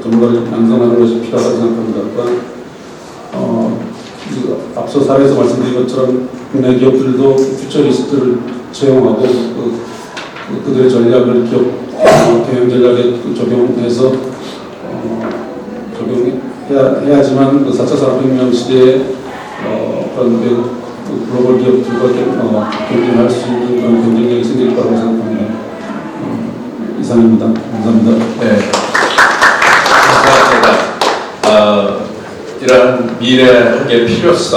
전문가를 양성하는 것이 필요하다고 생각합니다. 앞서 사례에서 말씀드린 것처럼 국내 기업들도 퓨처 리스트를 채용하고 그들의 전략을 기업 경영 전략에 적용해서 적용해야지만 4차 산업혁명 시대에 그런 글로벌 기업들과 경쟁할 수 있는 그런 경쟁력이 생길 거라고 생각합니다. 이상입니다. 감사합니다. 네. 감사합니다. 이러한 미래학의 필요성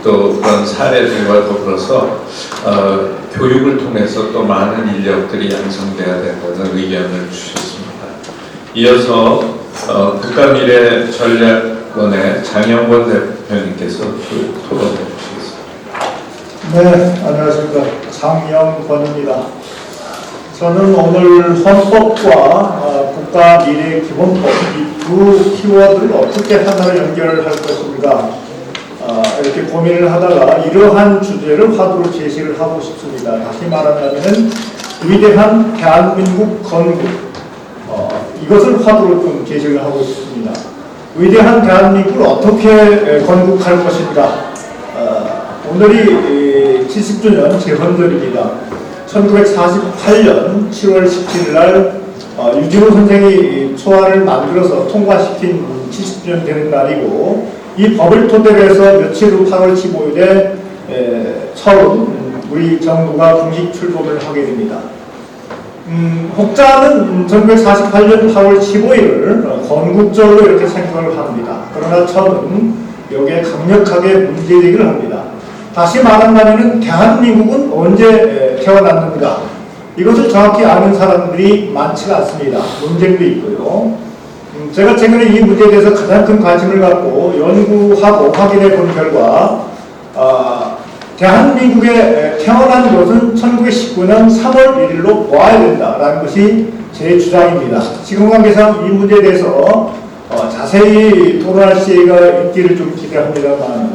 또 그런 사례들과 더불어서 교육을 통해서 또 많은 인력들이 양성돼야 된다는 의견을 주셨습니다. 이어서 국가미래전략원의 장영권 대표님께서 토론해 주시겠습니다. 네, 안녕하십니까. 장영권입니다. 저는 오늘 헌법과 국가미래기본법 이 두 키워드를 어떻게 하나로 연결을 할 것인가 이렇게 고민을 하다가 이러한 주제를 화두로 제시를 하고 싶습니다. 다시 말하면 위대한 대한민국 건국 이것을 화두로 좀 제시를 하고 싶습니다. 위대한 대한민국을 어떻게 건국할 것인가. 오늘이 70주년 재헌절입니다. 1948년 7월 17일 날 유진호 선생이 초안을 만들어서 통과시킨 70주년 되는 날이고 이 법을 토대로 해서 며칠 후 8월 15일에 처음 우리 정부가 공식 출범을 하게 됩니다. 혹자는 1948년 8월 15일을 건국절로 이렇게 생각을 합니다. 그러나 저는 여기에 강력하게 문제제기를 합니다. 다시 말한다면 대한민국은 언제 태어났는가? 이것을 정확히 아는 사람들이 많지가 않습니다. 논쟁도 있고요. 제가 최근에 이 문제에 대해서 가장 큰 관심을 갖고 연구하고 확인해 본 결과 대한민국에 태어난 것은 1919년 3월 1일로 보아야 된다라는 것이 제 주장입니다. 시간 관계상 이 문제에 대해서 자세히 토론할 시기가 있기를 좀 기대합니다만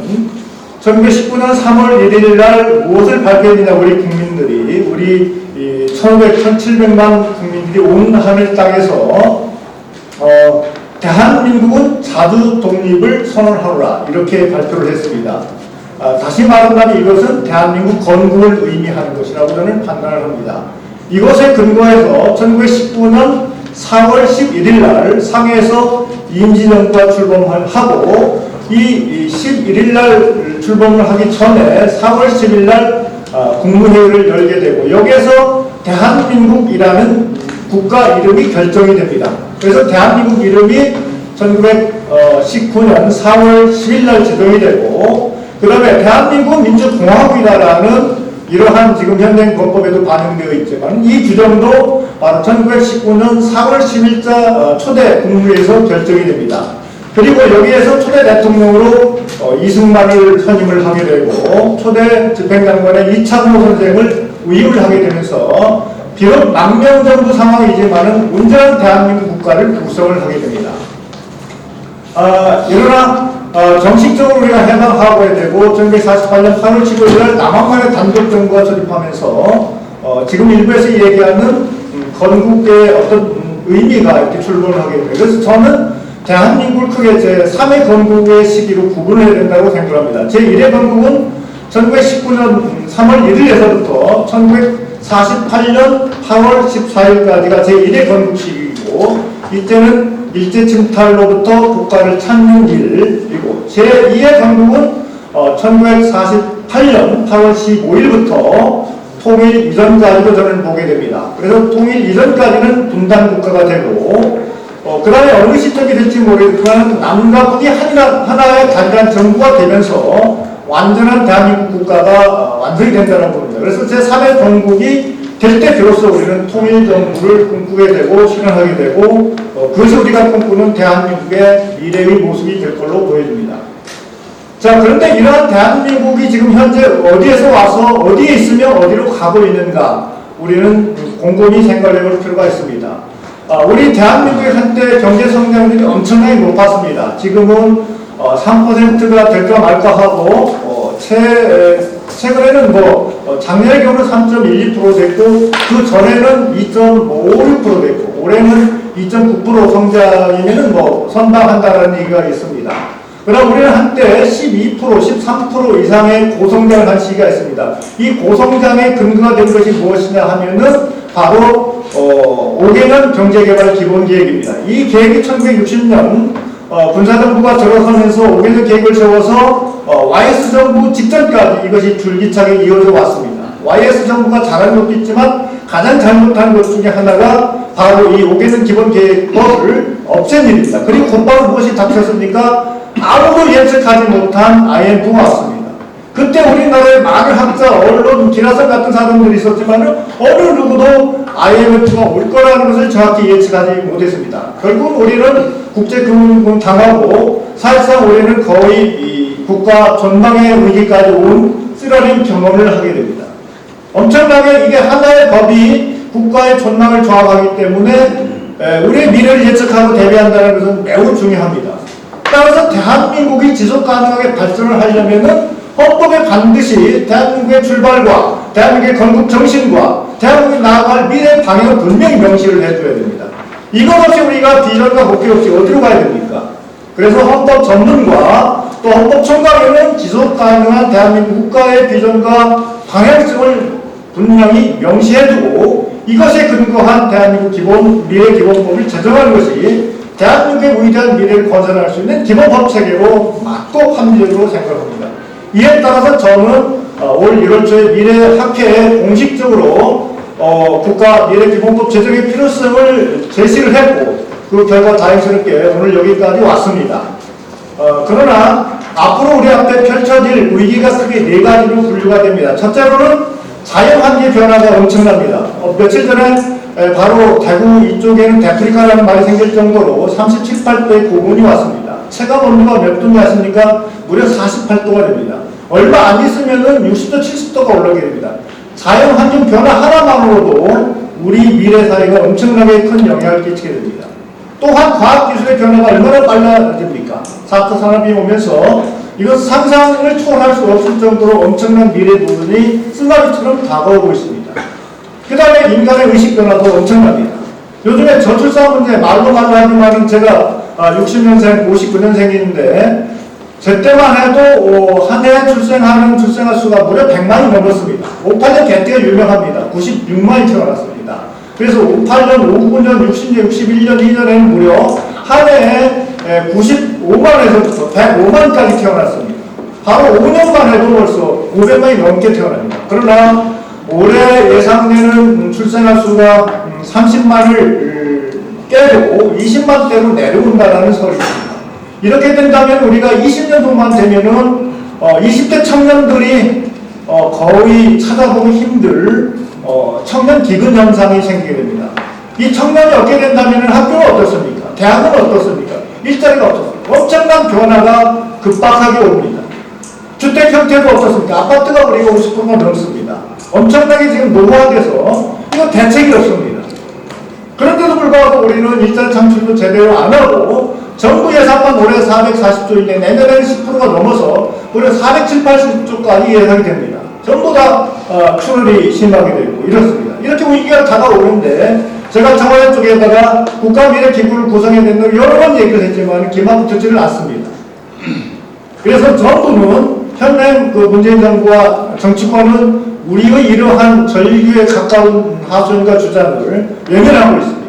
1919년 3월 1일 날 무엇을 발견했냐 우리 국민들이 우리 1,700만 국민들이 온 하늘 땅에서 대한민국은 자주 독립을 선언하노라 이렇게 발표를 했습니다. 다시 말한다면 이것은 대한민국 건국을 의미하는 것이라고 저는 판단을 합니다. 이것에 근거해서 1919년 4월 11일 날 상해에서 임시정부가 출범을 하고 이 11일 날 출범을 하기 전에 4월 10일 날 국무회의를 열게 되고 여기에서 대한민국이라는 국가 이름이 결정이 됩니다. 그래서 대한민국 이름이 1919년 4월 10일 날 지정이 되고 그 다음에 대한민국 민주공화국이라는 이러한 지금 현행 법법에도 반영되어 있지만 이 규정도 바로 1919년 4월 10일자 초대 국무회의에서 결정이 됩니다. 그리고 여기에서 초대 대통령으로 이승만을 선임을 하게 되고 초대 집행장관의 이창호 선생을 위임을 하게 되면서 비록 망명정부 상황이지만은 온전한 대한민국 국가를 구성을 하게 됩니다. 그러나 정식적으로 우리가 해방하고야 되고 1948년 8월 15일 날 남한만의 단독 정부가 설립하면서 지금 일부에서 얘기하는 건국의 어떤 의미가 이렇게 출범을 하게 됩니다. 그래서 저는 대한민국을 크게 제3의 건국의 시기로 구분을 해야 된다고 생각합니다. 제1의 건국은 1919년 3월 1일에서부터 1948년 8월 14일까지가 제1회 건국식이고 이때는 일제 침탈로부터 국가를 찾는 길이고 제2회 건국은 1948년 8월 15일부터 통일 이전까지도 저는 보게 됩니다. 그래서 통일 이전까지는 분단 국가가 되고 그 다음에 어느 시점이 될지 모르겠지만 남과 북이 하나의 단일한 정부가 되면서 완전한 대한민국 국가가 완성이 된다는 겁니다. 그래서 제3의 건국이 될 때 비로소 우리는 통일정부를 꿈꾸게 되고 실현하게 되고 그것이 우리가 꿈꾸는 대한민국의 미래의 모습이 될 걸로 보여집니다. 자, 그런데 이러한 대한민국이 지금 현재 어디에서 와서 어디에 있으며 어디로 가고 있는가 우리는 곰곰이 생각해 볼 필요가 있습니다. 우리 대한민국의 한때 경제 성장률이 엄청나게 높았습니다. 지금은 3%가 될까 말까 하고 최근에는 작년의 경우는 3.12% 됐고 그 전에는 2.56% 됐고 올해는 2.9% 성장이면은 선방한다는 얘기가 있습니다. 그럼 우리는 한때 12%, 13% 이상의 고성장을 한 시기가 있습니다. 이 고성장의 근거가 된 것이 무엇이냐 하면은 바로 5개년 경제개발 기본계획입니다. 이 계획이 1960년 군사정부가 들어서면서 5개년 계획을 세워서 YS정부 직전까지 이것이 줄기차게 이어져 왔습니다. YS정부가 잘한 것도 있지만 가장 잘못한 것 중에 하나가 바로 이 5개년 기본계획을 없앤 일입니다. 그리고 곧바로 무엇이 닥쳤습니까? 아무도 예측하지 못한 IMF가 왔습니다. 그때 우리나라의 많은 학자, 언론, 기라성 같은 사람들이 있었지만 어느 누구도 IMF가 올 거라는 것을 정확히 예측하지 못했습니다. 결국 우리는 국제금융 당하고 사실상 우리는 거의 이 국가 전망의 위기까지 온 쓰라린 경험을 하게 됩니다. 엄청나게 이게 하나의 법이 국가의 전망을 조합하기 때문에 우리의 미래를 예측하고 대비한다는 것은 매우 중요합니다. 따라서 대한민국이 지속 가능하게 발전을 하려면은 헌법에 반드시 대한민국의 출발과 대한민국의 건국 정신과 대한민국이 나아갈 미래 방향을 분명히 명시를 해줘야 됩니다. 이것 없이 우리가 비전과 목표 없이 어디로 가야 됩니까? 그래서 헌법 전문과 또 헌법 총괄위는 지속 가능한 대한민국 국가의 비전과 방향성을 분명히 명시해두고 이것에 근거한 대한민국 미래 기본법을 제정하는 것이 대한민국의 위대한 미래를 건설할 수 있는 기본법 체계로 맞고 합리적으로 생각합니다. 이에 따라서 저는 올 1월 초에 미래학회에 공식적으로 국가 미래기본법 제정의 필요성을 제시를 했고 그 결과 다행스럽게 오늘 여기까지 왔습니다. 그러나 앞으로 우리 앞에 펼쳐질 위기가 크게 네 가지로 분류가 됩니다. 첫째로는 자연환경 변화가 엄청납니다. 며칠 전에 바로 대구 이쪽에는 데프리카라는 말이 생길 정도로 37, 8도의 고온이 왔습니다. 체감 온도가 몇 도냐 하십니까? 무려 48도가 됩니다. 얼마 안 있으면은 60도, 70도가 올라오게 됩니다. 자연환경 변화 하나만으로도 우리 미래 사회가 엄청나게 큰 영향을 끼치게 됩니다. 또한 과학기술의 변화가 얼마나 빨라집니까? 4차 산업이 오면서 이것 상상을 초월할 수 없을 정도로 엄청난 미래 도전이 쓰나미처럼 다가오고 있습니다. 그 다음에 인간의 의식 변화도 엄청납니다. 요즘에 저출산 문제 말로 하지만 제가 60년생, 59년생인데 제 때만 해도 한 해 출생하는 출생아 수가 무려 100만이 넘었습니다. 58년 개띠가 유명합니다. 96만이 태어났습니다. 그래서 58년, 59년, 60년, 61년 이전에는 무려 한 해에 95만에서부터 105만까지 태어났습니다. 바로 5년만 해도 벌써 500만이 넘게 태어납니다. 그러나 올해 예상되는 출생아 수가 30만을 깨고 20만대로 내려온다는 설입니다. 이렇게 된다면 우리가 20년 동안 되면은 20대 청년들이 거의 찾아보기 힘들 청년 기근 현상이 생기게 됩니다. 이 청년이 어떻게 된다면 학교는 어떻습니까? 대학은 어떻습니까? 일자리가 어떻습니까? 엄청난 변화가 급박하게 옵니다. 주택 형태도 어떻습니까? 아파트가 우리가 50%가 넘습니다. 엄청나게 지금 노후화돼서 이거 대책이 없습니다. 그런데도 불구하고 우리는 일자리 창출도 제대로 안 하고 정부 예산만 올해 440조인데 내년에는 10%가 넘어서 올해 470, 80조까지 예상이 됩니다. 전부 다 출혈이 심하게 되고 이렇습니다. 이렇게 위기가 다가오는데 제가 청와대 쪽에다가 국가미래기구를 구성해야 된다고 여러 번 얘기를 했지만 기만부 듣지를 않습니다. 그래서 정부는 현행 문재인 정부와 정치권은 우리의 이러한 전류에 가까운 하소연과 주장을 외면하고 있습니다.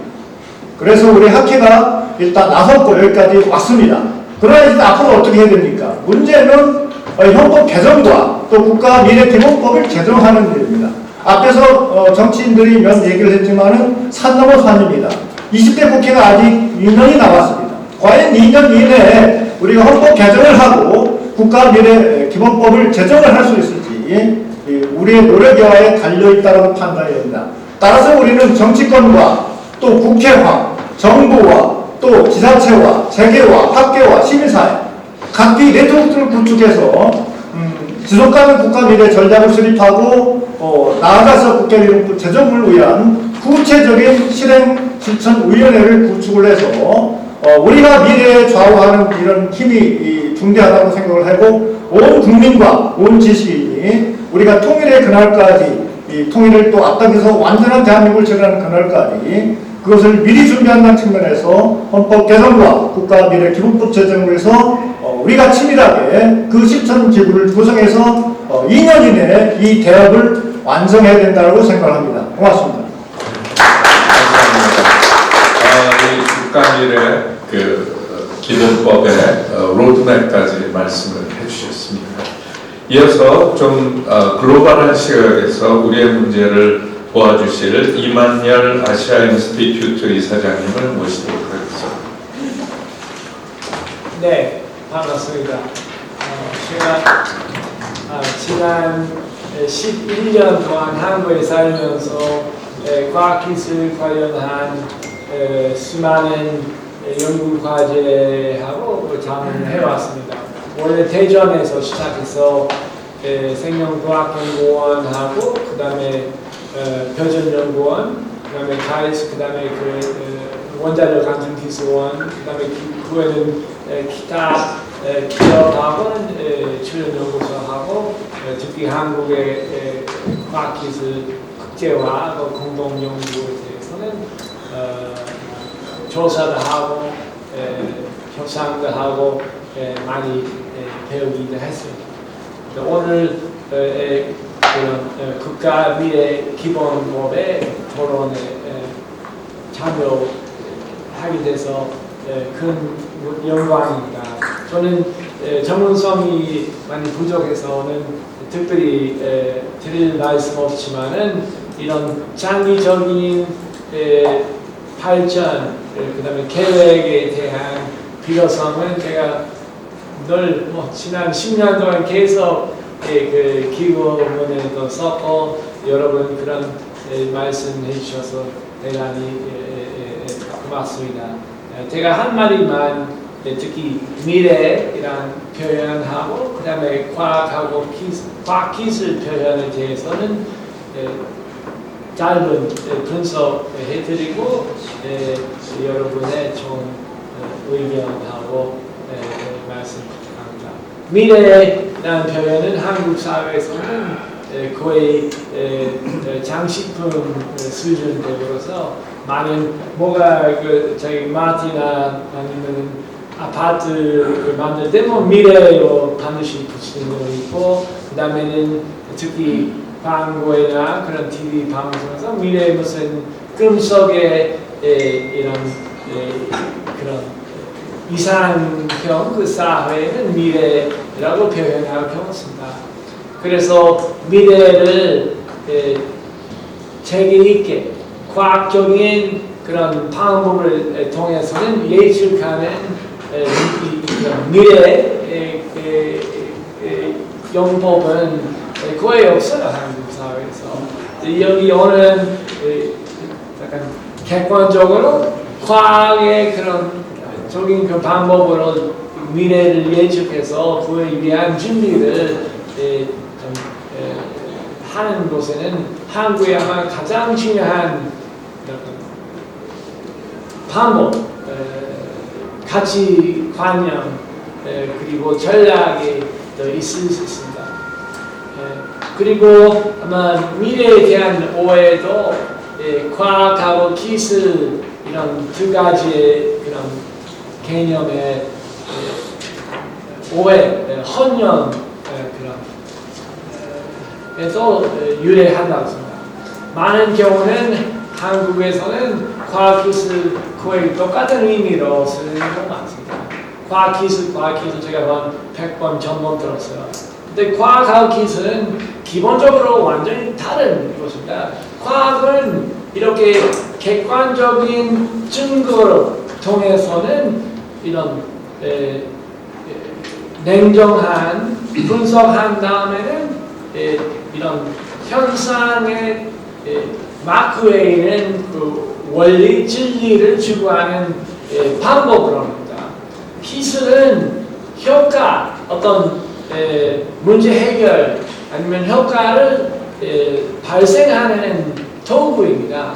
그래서 우리 학회가 일단 나섰고 여기까지 왔습니다. 그러나 이제 앞으로 어떻게 해야 됩니까? 문제는 헌법 개정과 또 국가미래기본법을 제정하는 일입니다. 앞에서 정치인들이 몇 얘기를 했지만은 산 넘어 산입니다. 20대 국회가 아직 2년이 남았습니다. 과연 2년 이내에 우리가 헌법 개정을 하고 국가미래기본법을 제정을 할 수 있을지 우리의 노력에 달려있다고 판단해야 됩니다. 따라서 우리는 정치권과 또 국회와 정부와 또 지자체와 재계와 학계와 시민사회 각기 네트워크를 구축해서 지속가능 국가미래 전략을 수립하고 나아가서 국가미래법 제정을 위한 구체적인 실행 실천위원회를 구축을 해서 우리가 미래에 좌우하는 이런 힘이 중대하다고 생각을 하고 온 국민과 온 지식인이 우리가 통일의 그날까지 이 통일을 또 앞당겨서 완전한 대한민국을 제정하는 그날까지 그것을 미리 준비한다는 측면에서 헌법 개정과 국가미래기본법 제정을 위해서 우리가 치밀하게 그 실천 기구를 구성해서 2년 이내에 이 대업을 완성해야 된다고 생각합니다. 고맙습니다. 감사합니다. 이 국가미래 기본법의 로드맵까지 말씀을 해주셨습니다. 이어서 좀 글로벌한 시각에서 우리의 문제를 도와주실 이만열 아시아 인스티튜트 이사장님을 모시도록 하겠습니다. 네, 반갑습니다. 제가 지난 11년 동안 한국에 살면서 과학기술 관련한 수많은 연구과제하고 장을 해왔습니다. 원래 대전에서 시작해서 생명과학연구원하고 그 다음에 표준연구원, 그 다음에 가이스, 그 다음에 원자력 안전기술원, 그 다음에 그 후에는 기타 기업하고는 출연연구소하고 특히 한국의 과학기술 국제화 공동연구에 대해서는 조사도 하고 협상도 하고 많이 배우기도 했습니다. 오늘 그런 국가미래기본법의 토론에 참여하게 돼서 큰 영광입니다. 저는 전문성이 많이 부족해서는 특별히 드릴 말씀 없지만은 이런 장기적인 발전, 그 다음에 계획에 대한 필요성은 제가 늘 지난 10년 동안 계속 그 기고문에도 썼고 여러분 그런 말씀해 주셔서 대단히 고맙습니다. 제가 한 마디만 특히 미래이란 표현하고 그 다음에 과학하고 과학기술 표현에 대해서는 짧은 분석해드리고 여러분의 좋은 의견하고 말씀 부탁합니다. 미래라는 표현은 한국 사회에서는 거의 장식품 수준되어서 많은 뭐가 저희 마트나 아니면 아파트 만들 때 뭐 미래로 반드시 붙이는 거 있고 그 다음에는 특히 광고나 그런 TV 방송에서 미래 무슨 꿈속의 이런 그런 이상형 그 사회는 미래라고 표현하고 배웠습니다. 그래서 미래를 체계 있게 과학적인 그런 방법을 통해서는 예측하는 미래 영법은 거의 없어요. 한국 사회에서. 여기 오는 약간 객관적으로 과학의 그런 적인 그 방법으로 미래를 예측해서 그에 위한 준비를 하는 곳에는 한국의 아마 가장 중요한 방법, 가치관념 그리고 전략이 있을 수 있습니다. 그리고 아마 미래에 대한 오해도 과학하고 기술 이런 두 가지의 그런 개념의 오해, 혼연 그런 유래한다고 생각합니다. 많은 경우는 한국에서는 과학기술 거의 똑같은 의미로 쓰는 경우가 많습니다. 과학기술 제가 100번, 1000번 들었어요. 근데 과학하고 기술은 기본적으로 완전히 다른 것입니다. 과학은 이렇게 객관적인 증거를 통해서는 이런 냉정한 분석한 다음에는 이런 현상의 마크에 있는 그 원리 진리를 추구하는 방법을 합니다. 기술은 효과, 어떤 문제 해결 아니면 효과를 발생하는 도구입니다.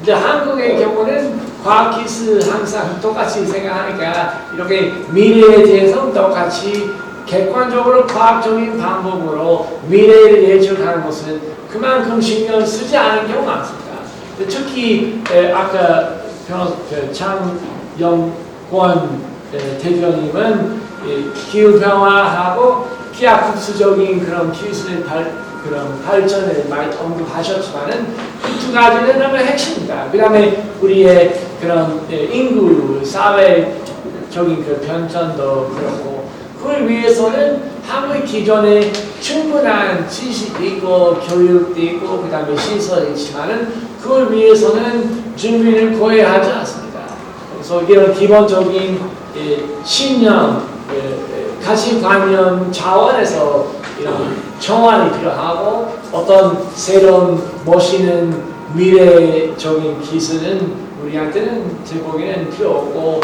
이제 한국의 경우는 과학기술 항상 똑같이 생각하니까 이렇게 미래에 대해서 똑같이 객관적으로 과학적인 방법으로 미래를 예측하는 것은 그만큼 신경 쓰지 않은 경우가 많습니다. 특히 아까 장영권 대표님은 기후변화하고 기하급수적인 그런 기술의 그런 발전을 많이 언급하셨지만은 이 두 가지는 너무 핵심입니다. 그 다음에 우리의 그런 인구, 사회적인 그 변천도 그렇고, 그걸 위해서는 한국의 기존에 충분한 지식이 있고, 교육도 있고, 그 다음에 시설이 있지만은 그걸 위해서는 준비를 거의 하지 않습니다. 그래서 이런 기본적인 신념, 가치관념 차원에서 이런 정환이 필요하고, 어떤 새로운 멋있는 미래적인 기술은 우리한테는 제 보기에는 필요 없고,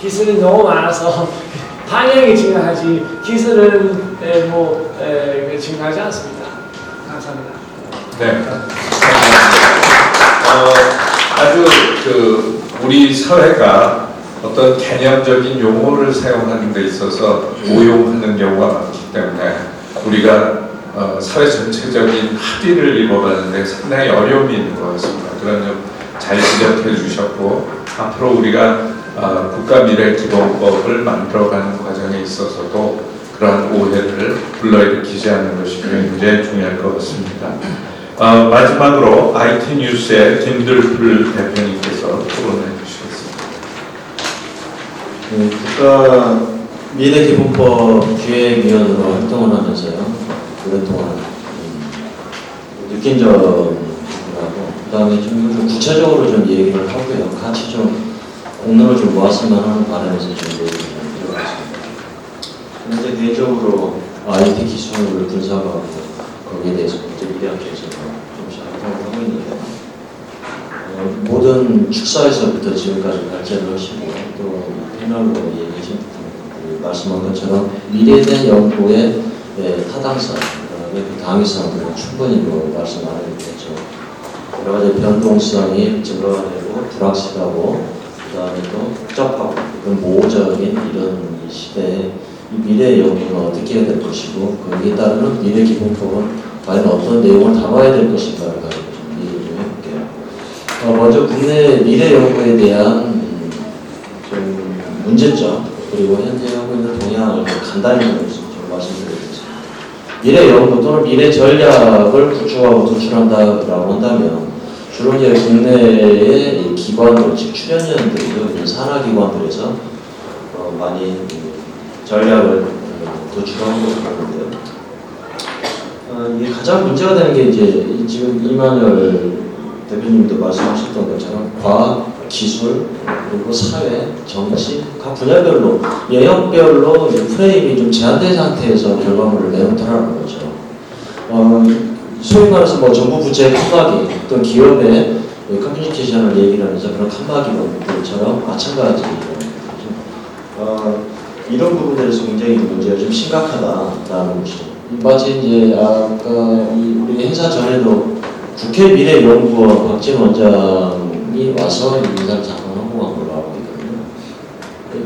기술이 너무 많아서 방향이 중요하지 기술은 중요하지 않습니다. 감사합니다. 네. 아주 우리 사회가 어떤 개념적인 용어를 사용하는 데 있어서 오용하는 경우가 많기 때문에 우리가 사회 전체적인 합의를 이뤄가는 데 상당히 어려움이 있는 것 같습니다. 그런 점 잘 지적해 주셨고, 앞으로 우리가 국가미래기본법을 만들어가는 과정에 있어서도 그러한 오해를 불러일으키지 않는 것이 굉장히 중요할 것 같습니다. 마지막으로 IT 뉴스의 김들풀 대표님께서 토론해 주시겠습니다. 국가 미래기본법 기획위원으로 활동을 하면서요, 오랫동안 느낀 점하고, 그 다음에 좀 구체적으로 좀 얘기를 하고요, 같이 좀 공론을 좀 모았으면 하는 바람에서 좀 얘기를 들어봤습니다. 그런데 개인적으로 IT 기술을 분석하고 거기에 대해서 미래학교에서 좀 활동을 하고 있는데, 모든 축사에서부터 지금까지 발전을 하시고 또 패널로 얘기하신 말씀한 것처럼 미래에 대한 연구의 타당성, 그 당위성을 충분히 말씀 안 해도 되죠. 여러 가지 변동성이 증가되고 불확실하고, 그 다음에 또 복잡하고 그런 모호적인 이런 시대에 이 미래 연구는 어떻게 해야 될 것이고, 거기에 따르는 미래기본법은 과연 어떤 내용을 다뤄야 될 것인가를 가지고 좀 얘기를 좀 해볼게요. 먼저 국내 미래 연구에 대한 좀 문제점, 그리고 현재 하고 있는 동향을 좀 간단히 좀 말씀드리겠습니다. 미래 연구 또는 미래 전략을 구축하고 도출한다라고 한다면, 주로 이제 국내의 기관들, 즉 출연연들이요, 산하기관들에서 많이 전략을 도출하는 것을 보는데요. 이게 가장 문제가 되는 게 이제 지금 이만열 대표님도 말씀하셨던 것처럼 과학, 기술, 그리고 사회, 정치 각 분야별로 영역별로 프레임이 좀 제한된 상태에서 결과물을 내놓더라는 거죠. 소위 말해서 정부 부채의 칸막이, 어떤 기업의 커뮤니케이션을 얘기를 하면서 그런 칸막이들처럼 마찬가지로 이런 부분들에서 굉장히 문제가 좀 심각하다라는 것이죠. 마치 이제 아까 우리 행사 전에도 국회 미래연구원 박진 원장이 와서 인사를 작성하고 간 걸로 알고 있거든요.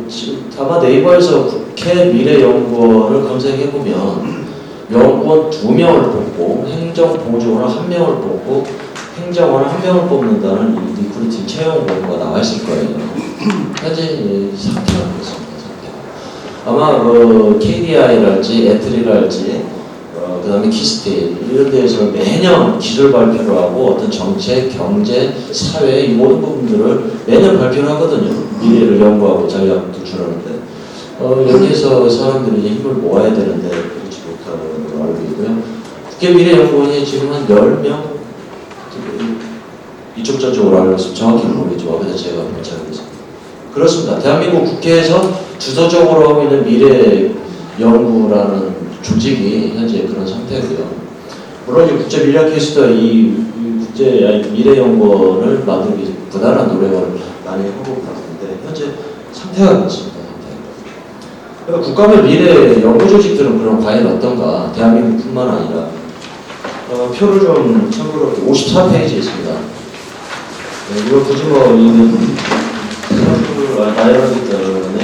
지금 아마 네이버에서 국회 미래연구원을 검색해보면 연구원 2명을 뽑고 행정보조원을 1명을 뽑고 행정원을 1명을 뽑는다는 이 리크루팅 채용 공고가 나와 있을 거예요. 현재 상태가 그렇습니다. 아마 KDI랄지 애틀이랄지 그 그다음에 키스테일 이런 데에서 매년 기술 발표를 하고 어떤 정책, 경제, 사회 이 모든 부분들을 매년 발표를 하거든요. 미래를 연구하고 전략 도출하는데 여기에서 사람들이 이제 힘을 모아야 되는데 그렇지 못하는 걸로 알고 있고요. 국제미래연구원이 지금 한 10명 이쪽 저쪽으로 알고 있으면 정확히 모르겠죠. 그래서 제가 문자를 해서 그렇습니다. 대한민국 국회에서 주도적으로 하고 있는 미래연구라는 조직이 현재 그런 상태고요. 물론 이제 국제미래캐스터 이 국제 미래연구원을 만들기 위해서 부단한 노력을 많이 하고 있는데 현재 상태가 그렇습니다. 그러니까 국가별 미래 연구 조직들은 그럼 과연 어떤가? 대한민국뿐만 아니라 표를 좀 참고로 54페이지에 있습니다. 이거 굳이 뭐 이건 나열하기 때문에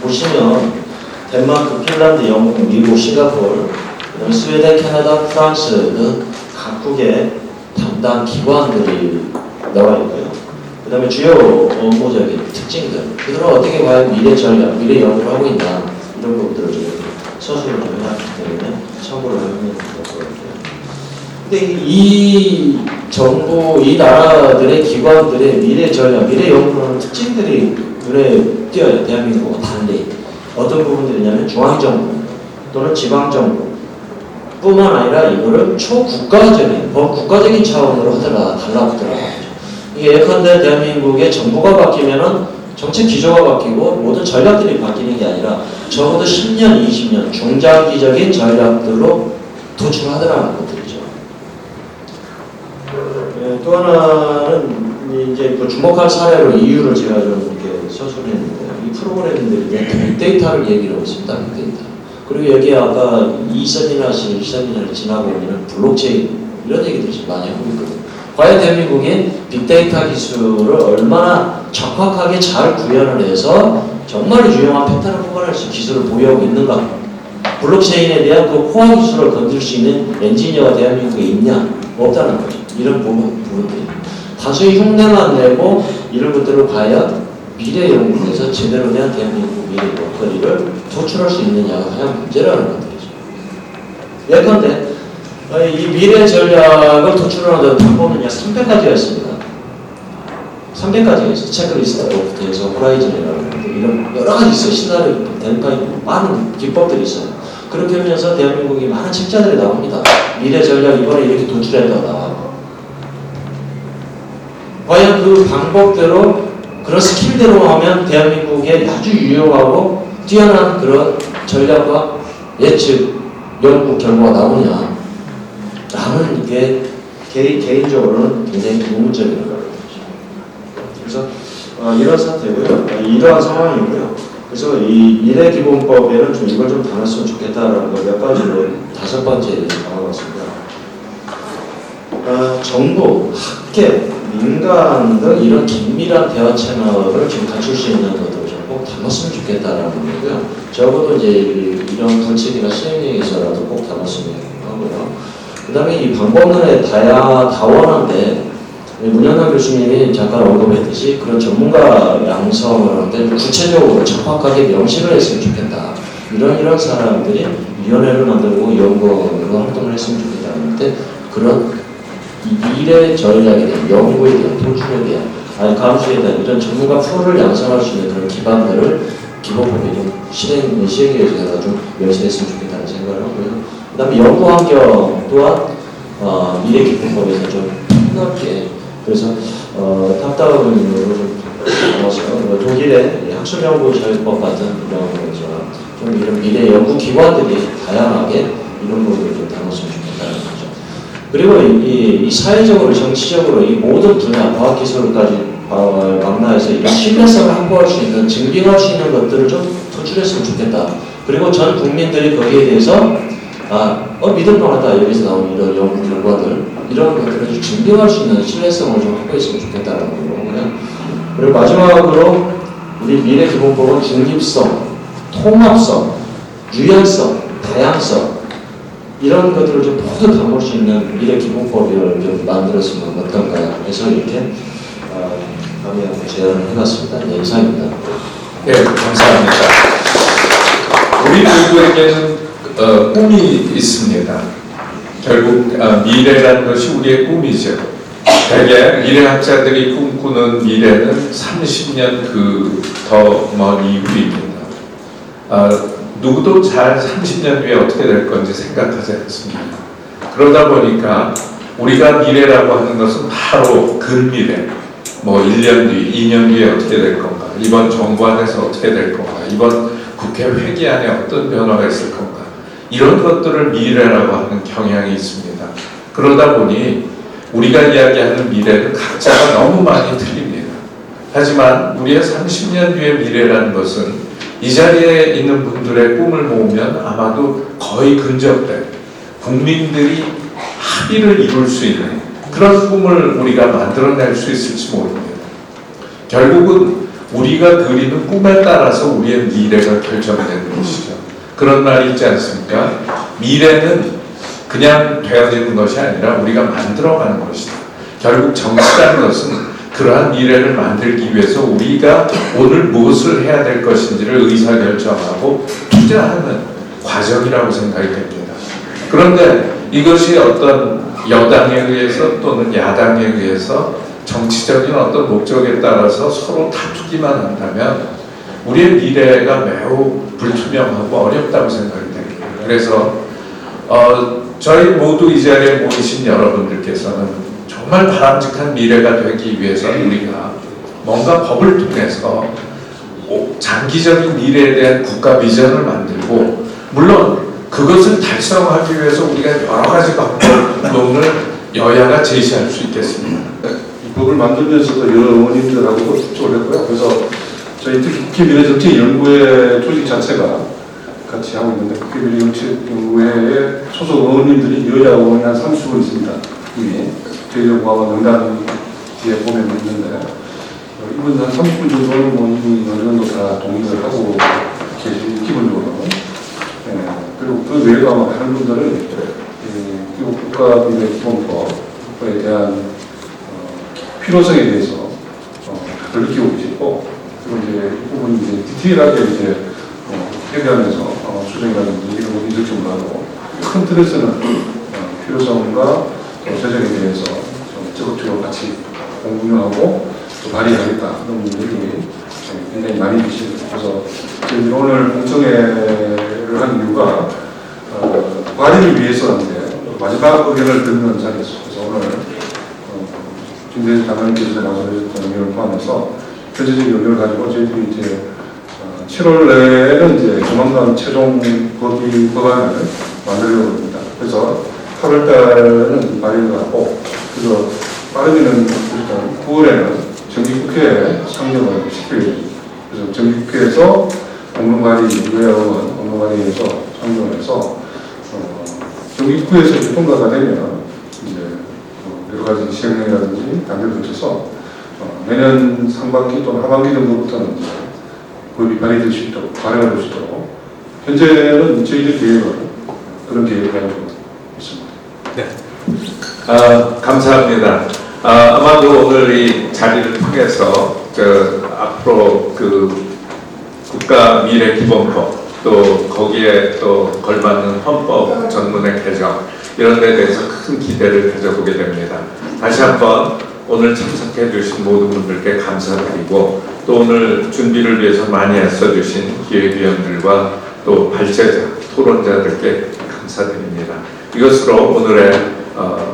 보시면 덴마크, 핀란드, 영국, 미국, 싱가포르, 그다음에 스웨덴, 캐나다, 프랑스 등 각국의 담당 기관들이 나와 있고요. 그 다음에 주요 업무적인 특징들, 그들은 어떻게 과연 미래 전략, 미래 연구를 하고 있나 이런 부분들을 좀 서술을 좀 해놨기 때문에 참고를 하면 될 것 같아요. 근데 이 정부, 이 나라들의 기관들의 미래 전략, 미래 연구하는 특징들이 눈에 띄어요. 대한민국과 달리. 어떤 부분들이냐면 중앙정부 또는 지방정부 뿐만 아니라 이거를 초국가적인, 범국가적인 차원으로 달라붙더라고요. 이게 예컨대 대한민국의 정부가 바뀌면은 정책 기조가 바뀌고 모든 전략들이 바뀌는 게 아니라 적어도 10년, 20년 중장기적인 전략들로 도출하더라는 것들이죠. 또 하나는 이제 그 주목할 사례로 이유를 제가 좀 이렇게 서술했는데 이 프로그램들이 빅데이터를 얘기를 하고 있습니다. 빅데이터. 그리고 여기에 아까 2세미나씩 1세미나를 지나고 있는 블록체인 이런 얘기들을 지금 많이 하고 있거든요. 과연 대한민국이 빅데이터 기술을 얼마나 적확하게 잘 구현을 해서 정말 유용한 패턴을 뽑아낼 수 있는 기술을 보유하고 있는가? 블록체인에 대한 그 코어 기술을 건들 수 있는 엔지니어가 대한민국에 있냐? 없다는 거죠. 이런 부분들이. 다수의 흉내만 내고 이런 것들을 과연 미래 연구에서 제대로 된 대한민국 미래 먹거리를 도출할 수 있느냐가 가장 문제라는 것들이죠. 예컨대 이 미래 전략을 도출하는 방법은요 300가지가 있습니다. 300가지가 있어요. 체크리스트부터 해서 호라이즌이라는 이런 여러 가지 있어요. 시나리오 대가에 많은 기법들이 있어요. 그렇게 하면서 대한민국이 많은 책자들이 나옵니다. 미래 전략 이번에 이렇게 도출했다가 과연 그 방법대로 그런 스킬대로 하면 대한민국에 아주 유용하고 뛰어난 그런 전략과 예측 연구 결과가 나오냐 라는 게 개인적으로는 굉장히 의문적인 거라고 그래서 이런 사태고요. 이러한 상황이고요. 그래서 이 미래기본법에는 좀 이걸 좀 담았으면 좋겠다라는 걸 몇 가지로 5번째에 담아봤습니다. 정부, 학계, 민간 등 이런 긴밀한 대화 채널을 좀 갖출 수 있는 것들을 좀 꼭 담았으면 좋겠다라는 거고요. 적어도 이제 이런 불칙이나 시행령에서라도 꼭 담았으면 하고요. 그 다음에 이 방법론의 다원한데 문현상 교수님이 잠깐 언급했듯이 그런 전문가 양성을 할 때 구체적으로 정확하게 명시를 했으면 좋겠다. 이런 사람들이 위원회를 만들고 연구로 활동을 했으면 좋겠다는데 그런 미래 전략에 대한 연구에 대한 도출에 대한 감수에 대한 이런 전문가 풀을 양성할 수 있는 그런 기반들을 기본법에 좀 시행에 대해서 좀 명시했으면 좋겠다는 생각을 하고요. 그 다음에 연구 환경 또한 미래 기본법에서 좀 폭넓게 그래서 탑다운으로 좀 담아서 독일의 학술연구자율법 같은 이런 것처럼 좀 이런 미래 연구 기관들이 다양하게 이런 부분을 좀 담았으면 좋겠다는 거죠. 그리고 이 사회적으로 정치적으로 이 모든 분야 과학기술까지 망라해서 이런 신뢰성을 확보할 수 있는 증빙할 수 있는 것들을 좀 도출했으면 좋겠다. 그리고 전 국민들이 거기에 대해서 믿을 만하다 여기서 나온 이런 연구 결과들 이런 것들을 좀 증명할 수 있는 신뢰성을 좀 확보했으면 좋겠다는 거고요. 그리고 마지막으로 우리 미래기본법은 중립성, 통합성, 유연성, 다양성 이런 것들을 좀 모두 담을 수 있는 미래기본법을 좀 만들었으면 어떨까 해서 이렇게 감히 제안을 해봤습니다. 네, 이상입니다. 네, 감사합니다. 우리 모두에게는 꿈이 있습니다. 결국 미래라는 것이 우리의 꿈이죠. 대개 미래학자들이 꿈꾸는 미래는 30년 더 먼 이후입니다. 누구도 잘 30년 뒤에 어떻게 될 건지 생각하지 않습니다. 그러다 보니까 우리가 미래라고 하는 것은 바로 근미래, 뭐 1년 뒤, 2년 뒤에 어떻게 될 건가, 이번 정부 안에서 어떻게 될 건가, 이번 국회 회기 안에 어떤 변화가 있을 건가, 이런 것들을 미래라고 하는 경향이 있습니다. 그러다 보니 우리가 이야기하는 미래는 각자가 너무 많이 틀립니다. 하지만 우리의 30년 뒤의 미래라는 것은 이 자리에 있는 분들의 꿈을 모으면 아마도 거의 근접된 국민들이 합의를 이룰 수 있는 그런 꿈을 우리가 만들어낼 수 있을지 모릅니다. 결국은 우리가 그리는 꿈에 따라서 우리의 미래가 결정되는 것이죠. 그런 말이 있지 않습니까? 미래는 그냥 되어지는 것이 아니라 우리가 만들어가는 것이다. 결국 정치라는 것은 그러한 미래를 만들기 위해서 우리가 오늘 무엇을 해야 될 것인지를 의사결정하고 투자하는 과정이라고 생각이 됩니다. 그런데 이것이 어떤 여당에 의해서 또는 야당에 의해서 정치적인 어떤 목적에 따라서 서로 다투기만 한다면 우리의 미래가 매우 불투명하고 어렵다고 생각이 됩니다. 그래서 저희 모두 이 자리에 모이신 여러분들께서는 정말 바람직한 미래가 되기 위해서 우리가 뭔가 법을 통해서 장기적인 미래에 대한 국가 비전을 만들고, 물론 그것을 달성하기 위해서 우리가 여러 가지 방법론을 여야가 제시할 수 있겠습니다. 이 법을 만들면서도 여러 의원님들하고도 접촉을 했고요. 그래서 저희 특히 국회미래정책연구회 조직 자체가 같이 하고 있는데, 국회미래정책연구회에 소속 의원님들이 여야 의원이 한 30분 있습니다. 이미 제일공화국 명단 뒤에 보면 있는데, 이분 한 30분 정도는 뭐 이분이 어느 정도 다 동의를 하고 계시 기본적으로. 그리고 그 외에도 아마 다른 분들은 국가미래기본법에 대한 필요성에 대해서 다들 느끼고 계시고, 그리고 이제 이 부분이 이제 디테일하게 이제 협의하면서 수정이라든지 이런 거 이득점을 하고, 큰 틀에서는 필요성과 재정에 대해서 적극적으로 같이 공유하고 또 발의하겠다, 그런 분들이 굉장히 많이 계십니다. 그래서 저희들이 오늘 공청회를 한 이유가 발의를 위해서인데 마지막 의견을 듣는 자리였어요. 그래서 오늘 김대중 장관님께서 말씀하셨던 의견을 포함해서 현재적인 의견을 가지고 저희들이 이제 7월 내에는 이제 조만간 최종 법안을 만들려고 합니다. 그래서 8월 달에는 발의를 하고, 그래서 빠르게는 일단 9월에는 정기국회에 상정을 시켜야죠. 그래서 정기국회에서 공론발의, 의회의원 공론발의에서 상정을 해서 정기국회에서 이제 통과가 되면 이제 여러 가지 시행령이라든지 단계를 거쳐서 내년 상반기 또는 하반기 정도부터는 이제 법이 발의될 수 있도록, 발행을 할 수 있도록 현재는 저희들 계획을 그런 계획을 가지고 있습니다. 네. 감사합니다. 아마도 오늘 이 자리를 통해서 앞으로 그 국가 미래 기본법, 또 거기에 또 걸맞는 헌법 전문의 개정, 이런 데 대해서 큰 기대를 가져보게 됩니다. 다시 한번 오늘 참석해 주신 모든 분들께 감사드리고, 또 오늘 준비를 위해서 많이 애써주신 기획위원들과 또 발제자, 토론자들께 감사드립니다. 이것으로 오늘의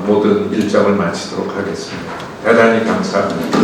모든 일정을 마치도록 하겠습니다. 대단히 감사합니다.